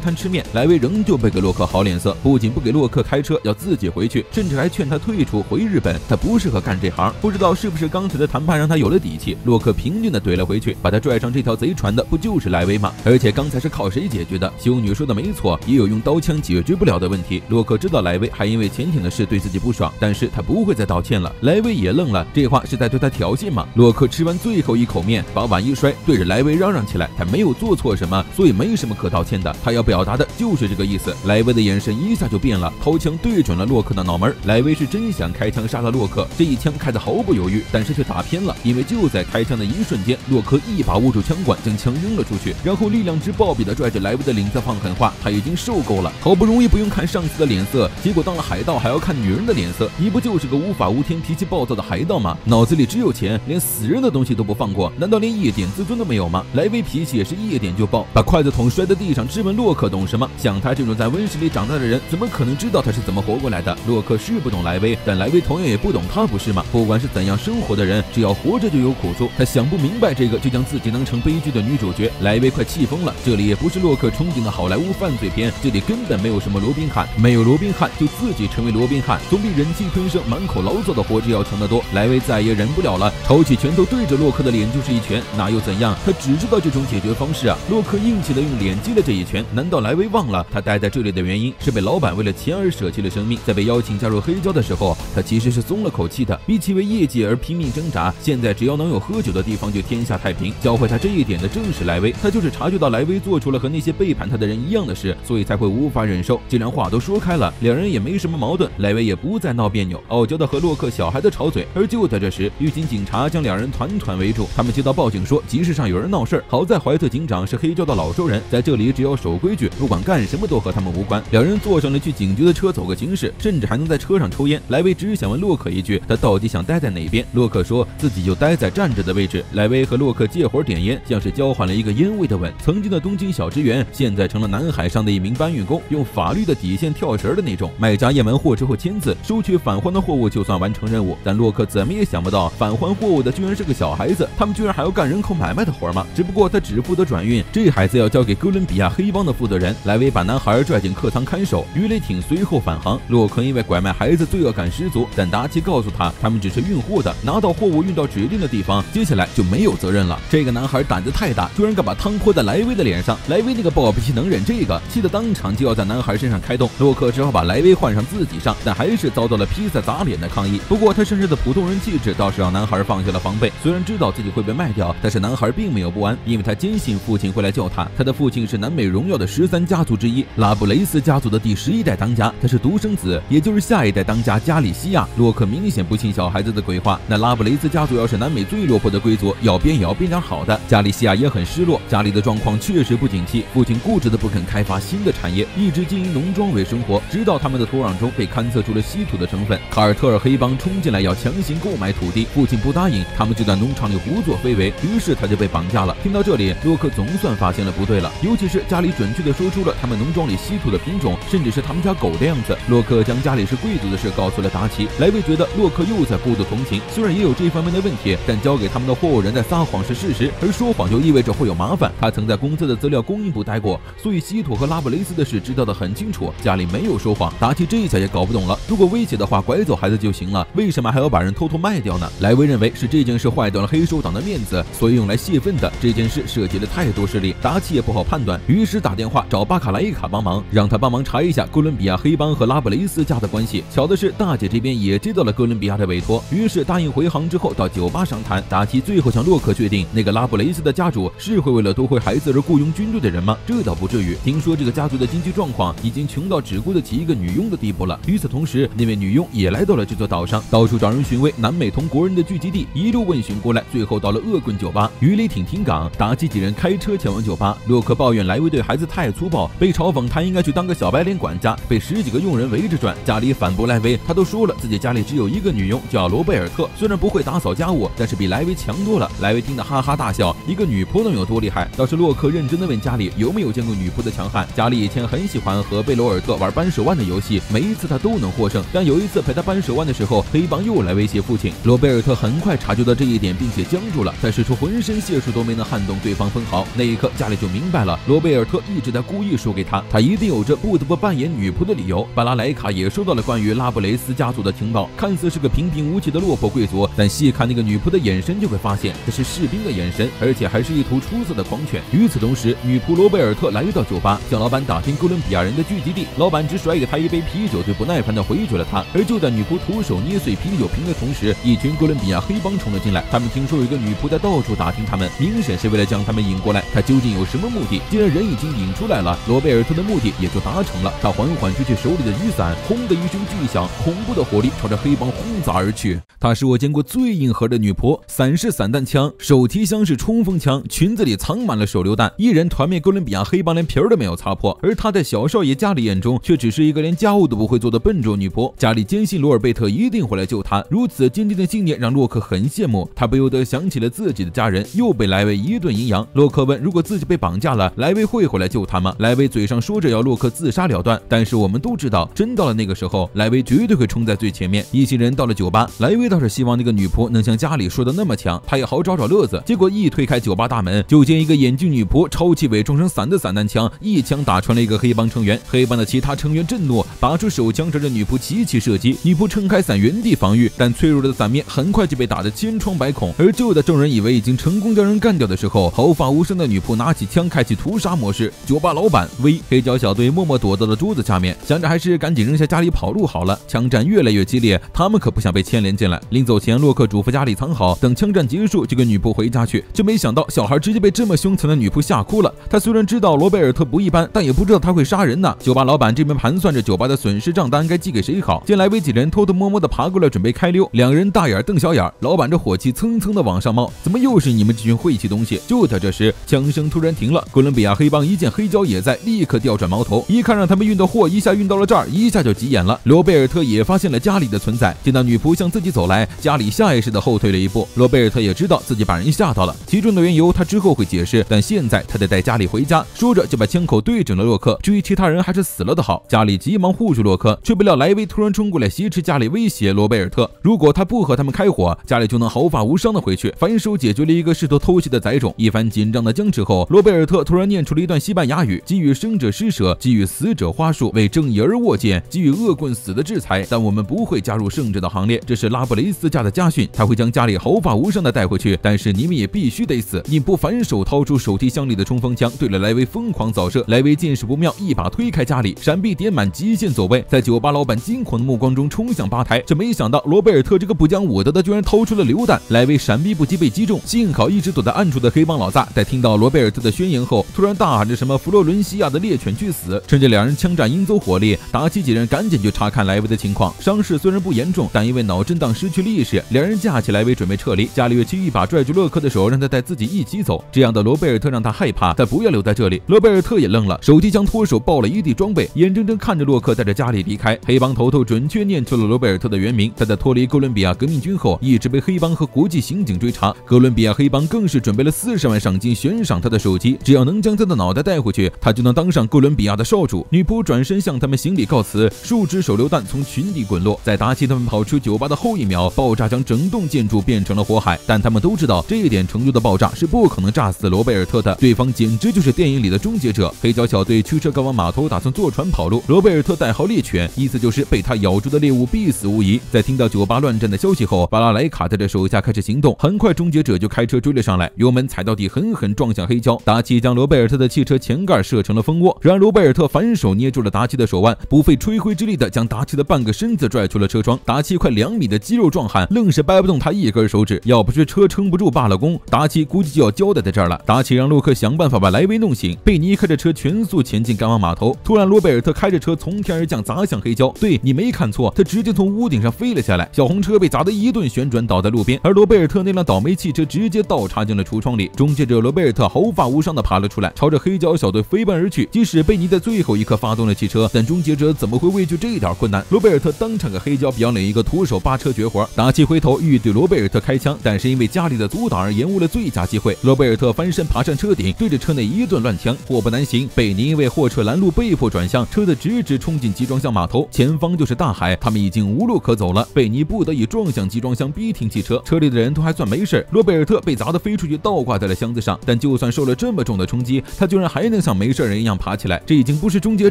摊吃面，莱维仍旧不给洛克好脸色，不仅不给洛克开车，要自己回去，甚至还劝他退出回日本。他不适合干这行，不知道是不是刚才的谈判让他有了底气。洛克平静地怼了回去，把他拽上这条贼船的不就是莱维吗？而且刚才是靠谁解决的？修女说的没错，也有用刀枪解决不了的问题。洛克知道莱维还因为潜艇的事对自己不爽，但是他不会再道歉了。莱维也愣了，这话是在对他挑衅吗？洛克吃完最后一口面，把碗一摔，对着莱维嚷嚷起来，他没有做错什么，所以没什么可道歉的。他要表达的就是这个意思。莱维的眼神一下就变了，掏枪对准了洛克的脑门。莱维是真想开枪杀了洛克，这一枪开得毫不犹豫，但是却打偏了，因为就在开枪的一瞬间，洛克一把握住枪管，将枪扔了出去，然后力量之暴比的拽着莱维的领子放狠话，他已经受够了，好不容易不用看上司的脸色，结果当了海盗还要看女人的脸色，你不就是个无法无天、脾气暴躁的海盗吗？脑子里只有钱，连死人的东西都不放过，难道连一点自尊都没有吗？莱维脾气也是一点就爆，把筷子桶摔在地上，质问洛克懂什么？像他这种在温室里长大的人，怎么可能知道他是怎么活过来的？洛克是不懂莱维，但莱维同样也不懂他，不是吗？不管是怎样生活的人，只要活着就有苦处。他想不明白这个，就将自己当成悲剧的女主角。莱维快气疯了，这里也不是洛克憧憬的好莱坞犯罪片，这里根本没有什么罗宾汉，没有罗宾汉就自己成为罗宾汉，总比忍气吞声、满口牢骚的活着要强得多。莱维再也忍不了了，抄起拳头对着洛克的脸就是一拳，那又怎样？他只知道这种解决方式啊，洛克硬气的用脸接了这一拳。难道莱维忘了他待在这里的原因是被老板为了钱而舍弃了生命？在被邀请加入黑胶的时候，他其实是松了口气的。比起为业绩而拼命挣扎，现在只要能有喝酒的地方就天下太平。教会他这一点的正是莱维，他就是察觉到莱维做出了和那些背叛他的人一样的事，所以才会无法忍受。既然话都说开了，两人也没什么矛盾，莱维也不再闹别扭，傲娇的和洛克小孩的吵嘴。而就在这时，狱警警察将两人团团围住，他们接到报警说集市上有人闹事，好在怀特警长是黑胶的老熟人，在这里只要守规矩，不管干什么都和他们无关。两人坐上了去警局的车，走个形式，甚至还能在车上抽烟。莱维只想问洛克一句，他到底想待在哪边？洛克说自己就待在站着的位置。莱维和洛克借火点烟，像是交换了一个烟味的吻。曾经的东京小职员，现在成了南海上的一名搬运工，用法律的底线跳绳的那种。卖家验完货之后签字，收取返还的货物就算完成任务。但洛克怎么也想不到，返还货物的居然是个小孩子，他们居然还要干人口买卖的活吗？只不过他只负责转运，这孩子要交给哥伦比亚黑帮的负责人。莱维把男孩拽进客舱看守，鱼雷艇随后返航。洛克因为拐卖孩子罪恶感十足，但达奇告诉他，他们只是运货的，拿到货物运到指定的地方，接下来就没有责任了。这个男孩胆子太大，居然敢把汤泼在莱维的脸上。莱维那个暴脾气能忍这个，气得当场就要在男孩身上开动。洛克只好把莱维换上自己上，但还是遭到了披萨砸脸的抗议。不过他身上的普通人气质倒是让男孩放下了防备，虽然知道自己会被卖掉，但是男孩并没有不安，因为他坚信父亲会来救他。他的父亲是南美荣耀的13家族之一，拉布雷斯家族的第11代当家，他是独生子，也就是下一代当家加里西亚。洛克明显不信小孩子的鬼话，那拉布雷斯家族要是南美最落魄的贵族，要编也要编点好的。加里西亚也很失落，家里的状况确实不景气，父亲固执的不肯开发新的产业，一直经营农庄为生活，直到他们的土壤中被勘测出了稀土的成分。卡尔特尔黑帮冲进来要强行购买土地，父亲不答应，他们就在农场里胡作非为，于是他就被绑架了。听到这里，洛克总算发现了不对了，尤其是家里准确的说出了他们农庄里稀土的品种，甚至是他们家狗的样子。洛克将家里是贵族的事告诉了达奇，莱维觉得洛克又在过度同情，虽然也有这方面的问题，但交给他们的货物人在撒谎是事实，而说谎就意味着会有麻烦。他曾在公司的资料供应部待过，所以稀土和拉布雷斯的事知道得很清楚，家里没有说谎。达奇这一下也搞不懂了，如果威胁的话拐走孩子就行了，为什么还要把人偷偷卖掉呢？莱维认为是这件事坏掉了黑手党的面子，所以用来泄愤的。这件事涉及了太多势力，达奇也不好判断，于是打电话找巴卡莱卡帮忙，让他帮忙查一下哥伦比亚黑帮和拉布雷斯家的关系。巧的是，大姐这边也接到了哥伦比亚的委托，于是答应回航之后到酒吧商谈。达奇最后向洛克确定，那个拉布雷斯的家主是会为了夺回孩子而雇佣军队的人吗？这倒不至于，听说这个家族的经济状况已经穷到只雇得起一个女佣的地步了。与此同时，那位女佣也来到了这座岛上，到处找人询问南美同国人的聚集地，一路问询过来，最后到了恶棍酒吧。鱼雷艇停港，达奇几人开车前往酒吧。洛克抱怨莱维对孩子太粗暴，被嘲讽他应该去当个小白脸管家，被10几个佣人围着转。家里反驳莱维，他都说了自己家里只有一个女佣，叫罗贝尔特，虽然不会打扫家务，但是比莱维强多了。莱维听得哈哈大笑，一个女仆能有多厉害？倒是洛克认真的问家里有没有见过女仆的强悍。家里以前很喜欢和贝罗尔特玩扳手腕的游戏，每一次他都能获胜，但有一次陪他扳手腕的时候，黑帮又来威胁父亲。罗贝尔特很快察觉到这一点，并且僵住了，但使出浑身解数都没能撼动对方分毫。那一刻，家里就明白了，罗贝尔特一直在故意输给他，他一定有着不得不扮演女仆的理由。巴拉莱卡也收到了关于拉布雷斯家族的情报，看似是个平平无奇的落魄贵族，但细看那个女仆的眼神就会发现，这是士兵的眼神，而且还是一头出色的狂犬。与此同时，女仆罗贝尔特来到酒吧，向老板打听哥伦比亚人的聚集地，老板只甩给他一杯啤酒，就不耐烦地回绝了他。而就在女仆徒手捏碎啤酒瓶的同时，一群哥伦比亚黑帮冲了进来，他们听说有一个女仆在到处打听他们，明显是为了将他们引过来。他究竟有什么目的？既然人已经引出来了，罗贝尔特的目的也就达成了。他缓缓举起手里的雨伞，轰的一声巨响，恐怖的火力朝着黑帮轰砸而去。她是我见过最硬核的女仆，伞是散弹枪，手提箱是冲锋枪，裙子里藏满了手榴弹，一人团灭哥伦比亚黑帮，连皮儿都没有擦破。而她在小少爷家里眼中，却只是一个连家务都不会做的笨拙女仆。家里坚信罗尔贝特一定会来救她，如此坚定的信念让洛克很羡慕。他不由得想起了自己的家人，又被莱维一顿阴阳。洛克问，如果自己被绑架了，莱维会回来救他吗？莱维嘴上说着要洛克自杀了断，但是我们都知道，真到了那个时候，莱维绝对会冲在最前面。一行人到了酒吧，莱维倒是希望那个女仆能像家里说的那么强，他也好找找乐子。结果一推开酒吧大门，就见一个眼镜女仆抄起伪装成伞的散弹枪，一枪打穿了一个黑帮成员。黑帮的其他成员震怒，拔出手枪朝着女仆齐齐射击。女仆撑开伞原地防御，但脆弱的伞面很快就被打得千疮百孔。而就在众人以为已经成功将人干掉的时候，毫发无伤的的女仆拿起枪开启屠杀模式。酒吧老板威，黑胶小队默默躲到了桌子下面，想着还是赶紧扔下家里跑路好了。枪战越来越激烈，他们可不想被牵连进来。临走前，洛克嘱咐家里藏好，等枪战结束就跟女仆回家去。就没想到小孩直接被这么凶残的女仆吓哭了。他虽然知道罗贝尔特不一般，但也不知道他会杀人呢。酒吧老板这边盘算着酒吧的损失账单该寄给谁好，见莱维几人偷偷摸摸的爬过来准备开溜，两人大眼瞪小眼，老板这火气蹭蹭的往上冒，怎么又是你们这群晦气东西？就在这时，枪声突然停了。哥伦比亚黑帮一见黑胶也在，立刻调转矛头，一看让他们运的货一下运到了这儿，一下就急眼了。罗贝尔特也发现了家里的存在，见到女仆向自己走来，家里下意识的后退了一步。罗贝尔特也知道自己把人吓到了，其中的缘由他之后会解释，但现在他得带家里回家。说着就把枪口对准了洛克，至于其他人还是死了的好。家里急忙护住洛克，却不料莱维突然冲过来挟持家里，威胁罗贝尔特，如果他不和他们开火，家里就能毫发无伤的回去，反手解决了一个试图偷袭的宰种。一番紧张的僵持后，罗贝尔特突然念出了一段西班牙语，给予生者施舍，给予死者花束，为正义而握剑，给予恶棍死的制裁，但我们不会加入圣者的行列。这是拉布雷斯家的家训，他会将家里毫发无伤的带回去，但是你们也必须得死。宁波反手掏出手提箱里的冲锋枪，对了莱维疯狂扫射。莱维见势不妙，一把推开家里，闪避点满极限走位，在酒吧老板惊恐的目光中冲向吧台。这没想到罗贝尔特这个不讲武德的居然掏出了榴弹，莱维闪避不及被击中，幸好一直躲在暗处的黑帮老大在听到罗贝尔特的宣言后，突然大喊着什么佛罗伦西亚的猎犬去死。趁着两人枪战英走火力，达奇几人赶紧去查看莱维的情况，伤势虽然不严重，但因为脑震荡失去了意识。两人架起莱维准备撤离，加里约奇一把拽住洛克的手，让他带自己一起走。这样的罗贝尔特让他害怕，但不要留在这里。罗贝尔特也愣了，手提枪脱手爆了一地装备，眼睁睁看着洛克带着家里离开。黑帮头头准确念出了罗贝尔特的原名，他在脱离哥伦比亚革命军后，一直被黑帮和国际刑警追查。哥伦比亚黑帮更是准备了40万赏金悬赏他的手机，只要能将他的脑袋带回去，他就能当上哥伦比亚的少主。女仆转身向他们行礼告辞，数支手榴弹从群底滚落，在达奇他们跑出酒吧的后一秒，爆炸将整栋建筑变成了火海。但他们都知道这一点程度的爆炸是不可能炸死罗贝尔特的，对方简直就是电影里的终结者。黑胶小队驱车赶往码头，打算坐船跑路。罗贝尔特代号猎犬，意思就是被他咬住的猎物必死无疑。在听到酒吧乱战的消息后，巴拉莱卡带着手下开始行动，很快终结者就开车追了上来，油门踩到底，狠狠撞向黑胶。达奇将罗贝尔特的汽车前盖射成了蜂窝，然而罗贝尔特反手捏住了达奇的手腕，不费吹灰之力的将达奇的半个身子拽出了车窗。达奇快2米的肌肉壮汉，愣是掰不动他一根手指，要不是车撑不住罢了工，达奇估计就要交代在这儿了。达奇让洛克想办法把莱维弄醒，贝尼开着车全速前进赶往码头。突然罗贝尔特开着车从天而降，砸向黑胶。对，你没看错，他直接从屋顶上飞了下来，小红车被砸得一顿旋转，倒在路边，而罗贝尔特那辆倒霉汽车直接倒插进了橱窗里。终结者罗贝尔特毫发无伤地爬了出来，朝着黑胶小队飞奔而去。即使贝尼在最后一刻发动了汽车，但终结者怎么会畏惧这点困难？罗贝尔特当场给黑胶表演一个徒手扒车绝活。达奇回头欲对罗贝尔特开枪，但是因为家里的阻挡而延误了最佳机会。罗贝尔特翻身爬上车顶，对着车内一顿乱枪，祸不难行。贝尼因为货车拦路被迫转向，车子直直冲进集装箱码头，前方就是大海，他们已经无路可走了。贝尼不得已撞向集装箱，逼停汽车，车里的人都还算没事。罗贝尔特被砸得飞出去，倒挂在了箱子上，但就算受了这么重的冲击，他居然还能像没事人一样爬起来，这已经不是终结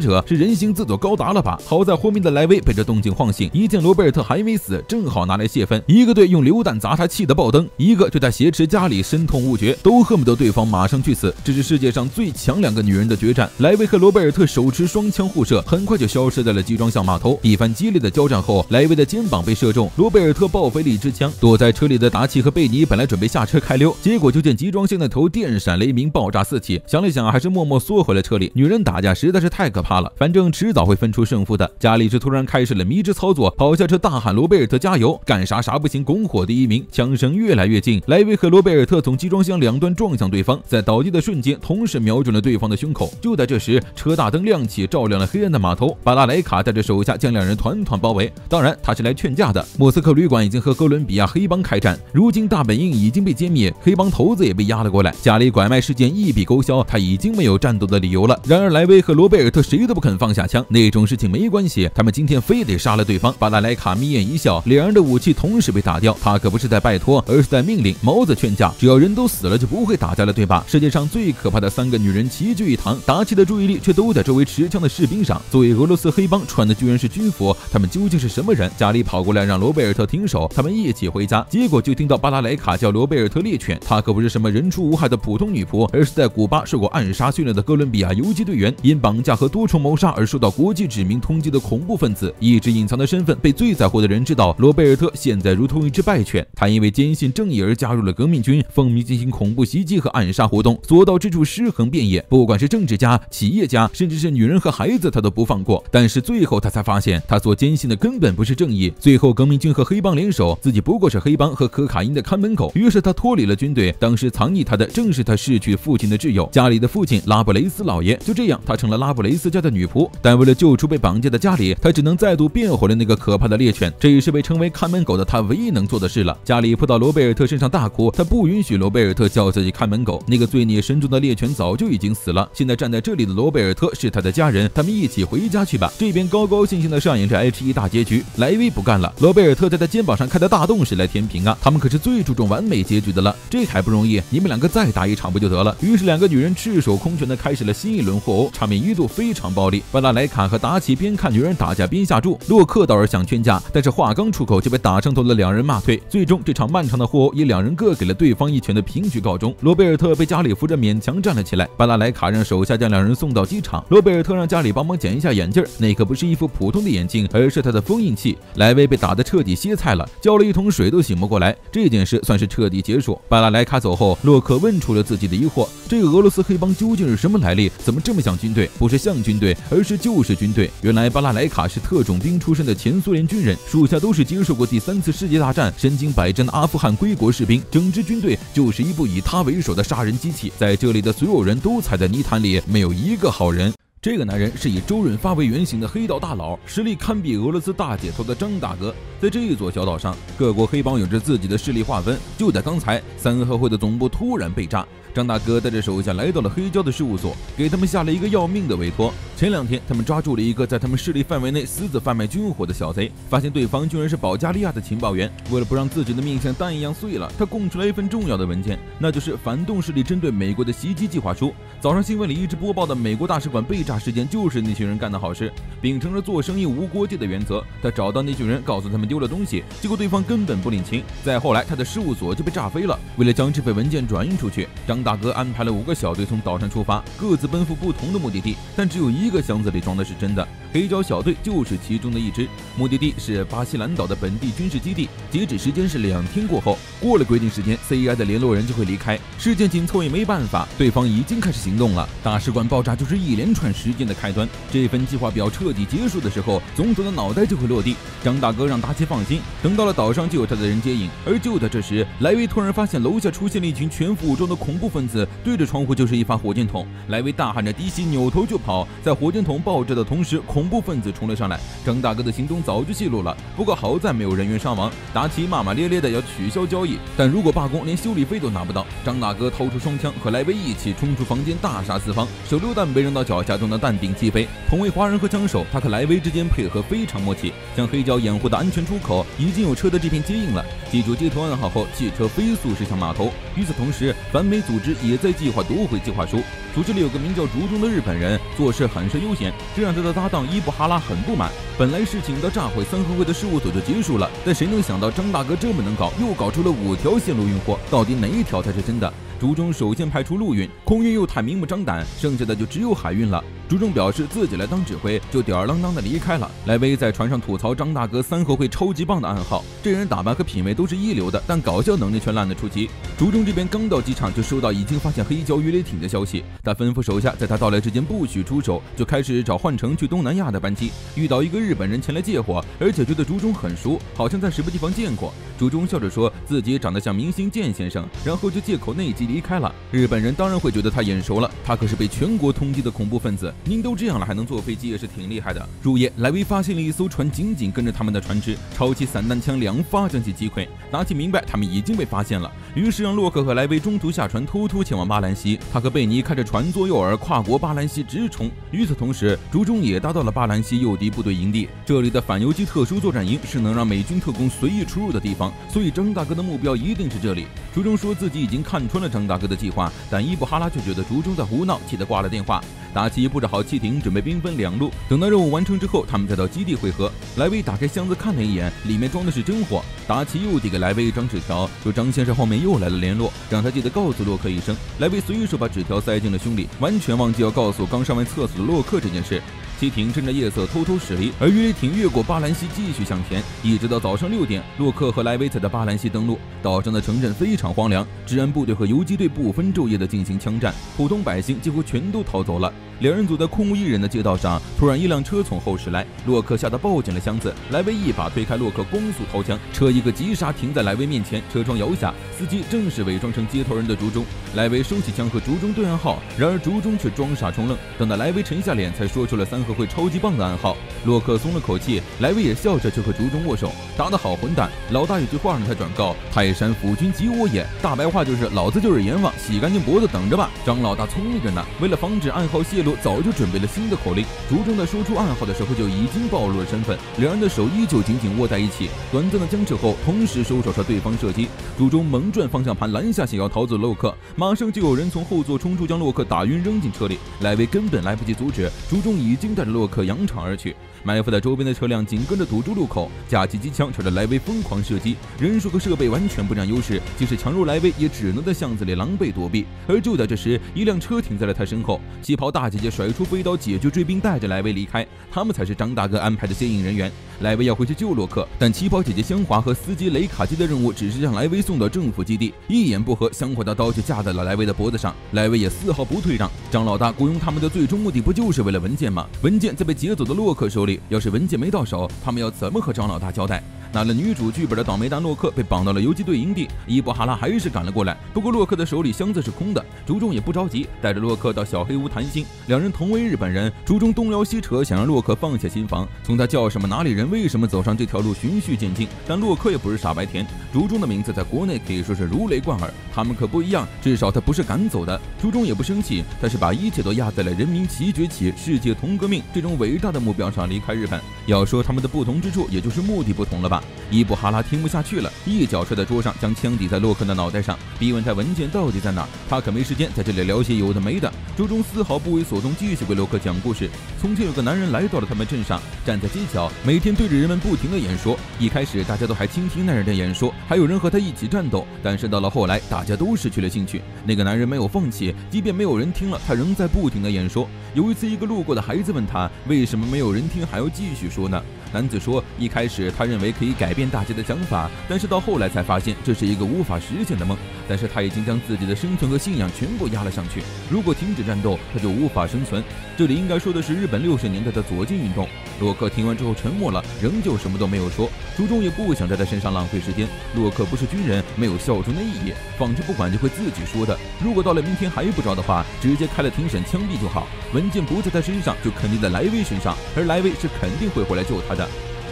者，是人形自走高达了吧？好在昏迷的莱维被这动静晃醒，一见罗贝尔特还没死，正好拿来泄愤。一个队用榴弹砸他，气得爆灯；一个对他挟持家里，深痛恶绝，都恨不得对方马上去死。这是世界上最强2个女人的决战。莱维和罗贝尔特手持双枪互射，很快就消失在了集装箱码头。一番激烈的交战后，莱维的肩膀被射中，罗贝尔特报废了一支枪。躲在车里的达奇和贝尼本来准备下车开溜，结果就见集装箱的头电闪雷鸣，爆炸四起。想了想，还是默默缩回了车里。女人打架实在是太可怕了，反正迟早会分出胜负的。加里是突然开始了迷之操作，跑下车大喊罗贝尔特加油，干啥啥不行，拱火第一名。枪声越来越近，莱维和罗贝尔特从集装箱两端撞向对方，在倒地的瞬间同时瞄准了对方的胸口。就在这时，车大灯亮起，照亮了黑暗的码头。巴拉莱卡带着手下将两人团团包围，当然他是来劝架的。莫斯科旅馆已经和哥伦比亚黑帮开战，如今大本营已经被歼灭，黑帮头子也被压了过来，家里拐卖事件一笔勾销，他已经没有战斗的理由了。然而莱维和罗贝尔特谁都不肯放下枪，那种事情没关系，他们今天非得杀了对方。巴拉莱卡眯眼一笑，两人的武器同时被打掉，他可不是在拜托，而是在命令。毛子劝架，只要人都死了就不会打架了，对吧？世界上最可怕的3个女人齐聚一堂，达奇的注意力却都在周围持枪的士兵上。作为俄罗斯黑帮，穿的居然是军服，他们究竟是什么人？家里跑过来让罗贝尔特停手，他们一起回家，结果就听到巴拉莱卡叫罗贝尔特猎犬，他可不是什么人畜无害的普通通女仆，而是在古巴受过暗杀训练的哥伦比亚游击队员，因绑架和多重谋杀而受到国际指名通缉的恐怖分子，一直隐藏的身份被最在乎的人知道。罗贝尔特现在如同一只败犬，他因为坚信正义而加入了革命军，奉命进行恐怖袭击和暗杀活动，所到之处尸横遍野，不管是政治家、企业家，甚至是女人和孩子，他都不放过。但是最后他才发现，他所坚信的根本不是正义。最后革命军和黑帮联手，自己不过是黑帮和可卡因的看门狗。于是他脱离了军队，当时藏匿他的正是他逝去父亲的挚友，家里的父亲拉布雷斯老爷。就这样，他成了拉布雷斯家的女仆。但为了救出被绑架的家里，他只能再度变回了那个可怕的猎犬。这也是被称为看门狗的他唯一能做的事了。家里扑到罗贝尔特身上大哭，他不允许罗贝尔特叫自己看门狗。那个罪孽深重的猎犬早就已经死了。现在站在这里的罗贝尔特是他的家人，他们一起回家去吧。这边高高兴兴的上演着 H1大结局。莱威不干了，罗贝尔特在他肩膀上开的大洞是来填平啊，他们可是最注重完美结局的了，这还不容易，你们两个再打一场不就得了？于是两个女人赤手空拳的开始了新一轮互殴，场面一度非常暴力。巴拉莱卡和达奇边看女人打架边下注，洛克倒是想劝架，但是话刚出口就被打上头的两人骂退。最终这场漫长的互殴以两人各给了对方一拳的平局告终。罗贝尔特被家里扶着勉强站了起来，巴拉莱卡让手下将两人送到机场。罗贝尔特让家里帮忙捡一下眼镜，那可不是一副普通的眼镜，而是他的封印器。莱威被打得彻底歇菜了，浇了一桶水都醒不过来，这件事算是彻底结束。巴拉莱卡走后，洛克问出了自己的疑惑，这个俄罗斯黑帮究竟是什么来历？怎么这么像军队？不是像军队，而是就是军队。原来巴拉莱卡是特种兵出身的前苏联军人，属下都是接受过第3次世界大战身经百战的阿富汗归国士兵，整支军队就是一部以他为首的杀人机器。在这里的所有人都踩在泥潭里，没有一个好人。这个男人是以周润发为原型的黑道大佬，实力堪比俄罗斯大姐头的张大哥。在这一座小岛上，各国黑帮有着自己的势力划分。就在刚才，三合会的总部突然被炸，张大哥带着手下来到了黑胶的事务所，给他们下了一个要命的委托。前2天，他们抓住了一个在他们势力范围内私自贩卖军火的小贼，发现对方居然是保加利亚的情报员。为了不让自己的命像蛋一样碎了，他供出来一份重要的文件，那就是反动势力针对美国的袭击计划书。早上新闻里一直播报的美国大使馆被炸事件，就是那群人干的好事。秉承着做生意无国界的原则，他找到那群人，告诉他们丢了东西，结果对方根本不领情。再后来，他的事务所就被炸飞了。为了将这份文件转运出去，张大哥安排了5个小队从岛上出发，各自奔赴不同的目的地，但只有一个箱子里装的是真的。黑胶小队就是其中的一支，目的地是巴西兰岛的本地军事基地，截止时间是2天过后，过了规定时间 ，CIA 的联络人就会离开。事件紧凑也没办法，对方已经开始行动了。大使馆爆炸就是一连串事件的开端。这份计划表彻底结束的时候，总统的脑袋就会落地。张大哥让达奇放心，等到了岛上就有他的人接应。而就在这时，莱维突然发现楼下出现了一群全副武装的恐怖分子，对着窗户就是一发火箭筒。莱维大喊着低息，扭头就跑。在火箭筒爆炸的同时，恐怖分子冲了上来。张大哥的行踪早就泄露了，不过好在没有人员伤亡。达奇骂骂咧咧的要取消交易，但如果罢工，连修理费都拿不到。张大哥掏出双枪，和莱维一起冲出房间，大杀四方。手榴弹被扔到脚下，中的弹顶击飞。同为华人和枪手，他和莱维之间配合非常默契。将黑胶掩护的安全出口已经有车的这片接应了。记住接头暗号后，汽车飞速驶向码头。与此同时，反美组织也在计划夺回计划书。组织里有个名叫竹中的日本人，做事很是悠闲，这让他的搭档伊布哈拉很不满。本来事情到炸毁三合会的事务所就结束了，但谁能想到张大哥这么能搞，又搞出了5条线路运货，到底哪一条才是真的？竹中首先派出陆运，空运又太明目张胆，剩下的就只有海运了。竹中表示自己来当指挥，就吊儿郎当的离开了。莱维在船上吐槽张大哥三合会超级棒的暗号，这人打扮和品味都是一流的，但搞笑能力却烂得出奇。竹中这边刚到机场就收到已经发现黑胶鱼雷艇的消息，他吩咐手下在他到来之前不许出手，就开始找换乘去东南亚的班机。遇到一个日本人前来借货，而且觉得竹中很熟，好像在什么地方见过。竹中笑着说自己长得像明星剑先生，然后就借口内急离开了。日本人当然会觉得他眼熟了，他可是被全国通缉的恐怖分子，您都这样了还能坐飞机也是挺厉害的。入夜，莱维发现了一艘船紧紧跟着他们的船只，抄起散弹枪2发将其击溃。达奇明白他们已经被发现了，于是让洛克和莱维中途下船偷偷前往巴兰西。他和贝尼开着船左右耳跨国巴兰西直冲。与此同时，竹中也达到了巴兰西诱敌部队营地，这里的反游击特殊作战营是能让美军特工随意出入的地方，所以张大哥的目标一定是这里。竹中说自己已经看穿了张大哥的计划，但伊布哈拉却觉得竹中在胡闹，气得挂了电话。达奇布置好汽艇，准备兵分两路。等到任务完成之后，他们再到基地会合。莱维打开箱子看了一眼，里面装的是真货。达奇又递给莱维一张纸条，说张先生后面又来了联络，让他记得告诉洛克一声。莱维随手把纸条塞进了胸里，完全忘记要告诉刚上完厕所的洛克这件事。汽艇趁着夜色偷偷驶离，而鱼雷艇越过巴兰西继续向前，一直到早上6点，洛克和莱维才在巴兰西登陆。岛上的城镇非常荒凉，治安部队和游击队不分昼夜地进行枪战，普通百姓几乎全都逃走了。两人走在空无一人的街道上，突然一辆车从后驶来，洛克吓得抱紧了箱子，莱维一把推开洛克，光速掏枪，车一个急刹停在莱维面前，车窗摇下，司机正是伪装成街头人的竹中。莱维收起枪和竹中对暗号，然而竹中却装傻充愣，等到莱维沉下脸，才说出了三合会超级棒的暗号。洛克松了口气，莱维也笑着就和竹中握手，打得好混蛋！老大有句话让他转告：泰山府君即我也，大白话就是老子就是阎王，洗干净脖子等着吧。张老大聪明着呢，为了防止暗号泄露，早就准备了新的口令。竹中在说出暗号的时候就已经暴露了身份，两人的手依旧紧紧握在一起。短暂的僵持后，同时收手朝对方射击。竹中猛转方向盘，拦下想要逃走的洛克，马上就有人从后座冲出，将洛克打晕扔进车里。莱维根本来不及阻止，竹中已经带着洛克扬长而去。埋伏在周边的车辆紧跟着堵住路口，架起机枪朝着莱维疯狂射击，人数和设备完全不占优势，即使强如莱维也只能在巷子里狼狈躲避。而就在这时，一辆车停在了他身后，旗袍大姐姐甩出飞刀解决追兵，带着莱维离开。他们才是张大哥安排的接应人员。莱维要回去救洛克，但旗袍姐姐香华和司机雷卡基的任务只是将莱维送到政府基地。一言不合，香华的刀就架在了莱维的脖子上，莱维也丝毫不退让。张老大雇佣他们的最终目的不就是为了文件吗？文件在被劫走的洛克手里，要是文件没到手，他们要怎么和张老大交代？拿了女主剧本的倒霉蛋洛克被绑到了游击队营地，伊布哈拉还是赶了过来，不过洛克的手里箱子是空的。竹中也不着急，带着洛克到小黑屋谈心。两人同为日本人，竹中东聊西扯，想让洛克放下心防，从他叫什么哪里人为什么走上这条路循序渐进。但洛克也不是傻白甜，竹中的名字在国内可以说是如雷贯耳，他们可不一样，至少他不是赶走的。竹中也不生气，他是把一切都压在了人民齐崛起、世界同革命这种伟大的目标上离开日本。要说他们的不同之处，也就是目的不同了吧。伊布哈拉听不下去了，一脚踹在桌上，将枪抵在洛克的脑袋上，逼问他文件到底在哪。他可没时间在这里聊些有的没的。竹中丝毫不为所动，继续为洛克讲故事。从前有个男人来到了他们镇上，站在街角，每天对着人们不停的演说。一开始大家都还倾听那人的演说，还有人和他一起战斗，但是到了后来，大家都失去了兴趣。那个男人没有放弃，即便没有人听了，他仍在不停的演说。有一次，一个路过的孩子问他，为什么没有人听还要继续说呢？男子说，一开始他认为可以改变大家的想法，但是到后来才发现这是一个无法实现的梦。但是他已经将自己的生存和信仰全部压了上去，如果停止战斗，他就无法生存。这里应该说的是日本60年代的左倾运动。洛克听完之后沉默了，仍旧什么都没有说。竹中也不想在他身上浪费时间，洛克不是军人，没有效忠的意义，放着不管就会自己说的。如果到了明天还不着的话，直接开了庭审枪毙就好。文件不在他身上，就肯定在莱维身上，而莱维是肯定会回来救他的。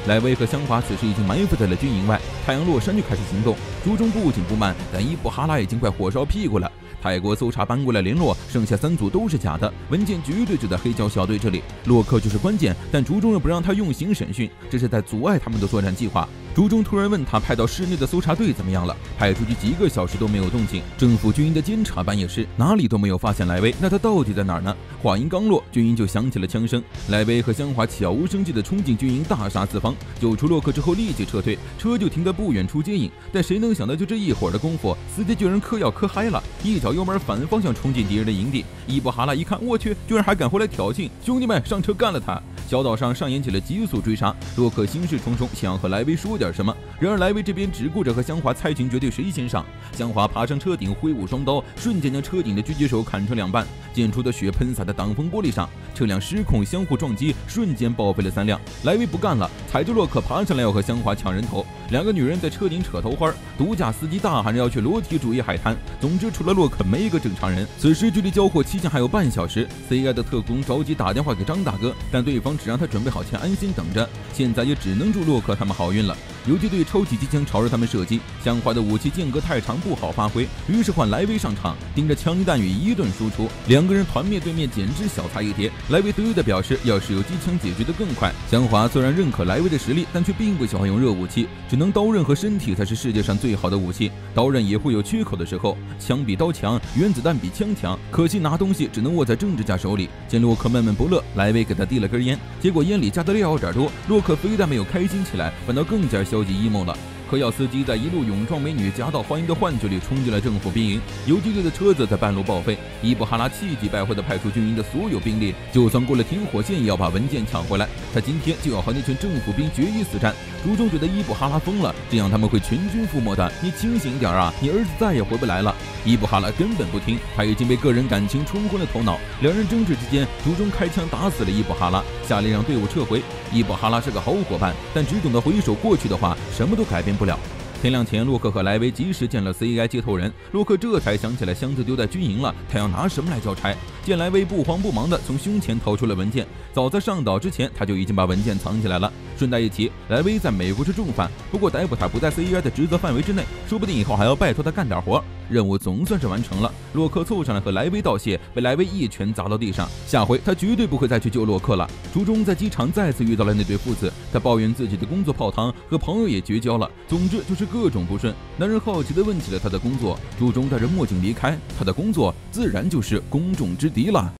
莱维和香华此时已经埋伏在了军营外，太阳落山就开始行动。竹中不紧不慢，但伊布哈拉已经快火烧屁股了。泰国搜查搬过来联络，剩下3组都是假的，文件绝对就在黑胶小队这里。洛克就是关键，但竹中又不让他用刑审讯，这是在阻碍他们的作战计划。竹中突然问他派到市内的搜查队怎么样了，派出去几个小时都没有动静。政府军营的监察班也是，哪里都没有发现莱维，那他到底在哪儿呢？话音刚落，军营就响起了枪声。莱维和香华悄无声息地冲进军营，大杀四方。救出洛克之后立即撤退，车就停在不远处接应。但谁能想到，就这一会儿的功夫，司机居然嗑药嗑嗨了，一脚油门反方向冲进敌人的营地。伊布哈拉一看，我去，居然还敢回来挑衅！兄弟们，上车干了他！小岛上上演起了急速追杀，洛克心事重重，想和莱维说点什么。然而莱维这边只顾着和香华猜拳决定谁先上。香华爬上车顶，挥舞双刀，瞬间将车顶的狙击手砍成2半，溅出的血喷洒在挡风玻璃上，车辆失控相互撞击，瞬间报废了3辆。莱维不干了，踩着洛克爬上来要和香华抢人头。2个女人在车顶扯头花，独驾司机大喊着要去裸体主义海滩。总之，除了洛克没一个正常人。此时距离交货期限还有半小时 ，CI 的特工着急打电话给张大哥，但对方只让他准备好钱安心等着。现在也只能祝洛克他们好运了。游击队抽起机枪朝着他们射击，香华的武器间隔太长不好发挥，于是换莱维上场，盯着枪林弹雨一顿输出。2个人团灭对面简直小菜一碟。莱维得意地表示，要是有机枪解决得更快。香华虽然认可莱维的实力，但却并不喜欢用热武器，只能刀刃和身体才是世界上最好的武器。刀刃也会有缺口的时候，枪比刀强，原子弹比枪强，可惜拿东西只能握在政治家手里。见洛克闷闷不乐，莱维给他递了根烟，结果烟里加的料有点多，洛克非但没有开心起来，反倒更加消极 emo 了。嗑药司机在一路勇壮美女夹道欢迎的幻觉里冲进了政府兵营，游击队的车子在半路报废，伊布哈拉气急败坏地派出军营的所有兵力，就算过了停火线也要把文件抢回来。他今天就要和那群政府兵决一死战。族中觉得伊布哈拉疯了，这样他们会全军覆没的。你清醒点啊，你儿子再也回不来了。伊布哈拉根本不听，他已经被个人感情冲昏了头脑。两人争执之间，族中开枪打死了伊布哈拉，下令让队伍撤回。伊布哈拉是个好伙伴，但只懂得回首过去的话，什么都改变不了。天亮前，洛克和莱维及时见了 CIA 接头人，洛克这才想起来箱子丢在军营了，他要拿什么来交差？见莱维不慌不忙地从胸前掏出了文件，早在上岛之前，他就已经把文件藏起来了。顺带一提，莱维在美国是重犯，不过逮捕他不在 CIA 的职责范围之内，说不定以后还要拜托他干点活。任务总算是完成了，洛克凑上来和莱维道谢，被莱维一拳砸到地上。下回他绝对不会再去救洛克了。竹中在机场再次遇到了那对父子，他抱怨自己的工作泡汤，和朋友也绝交了，总之就是各种不顺。男人好奇地问起了他的工作，竹中戴着墨镜离开，他的工作自然就是公众之敌了。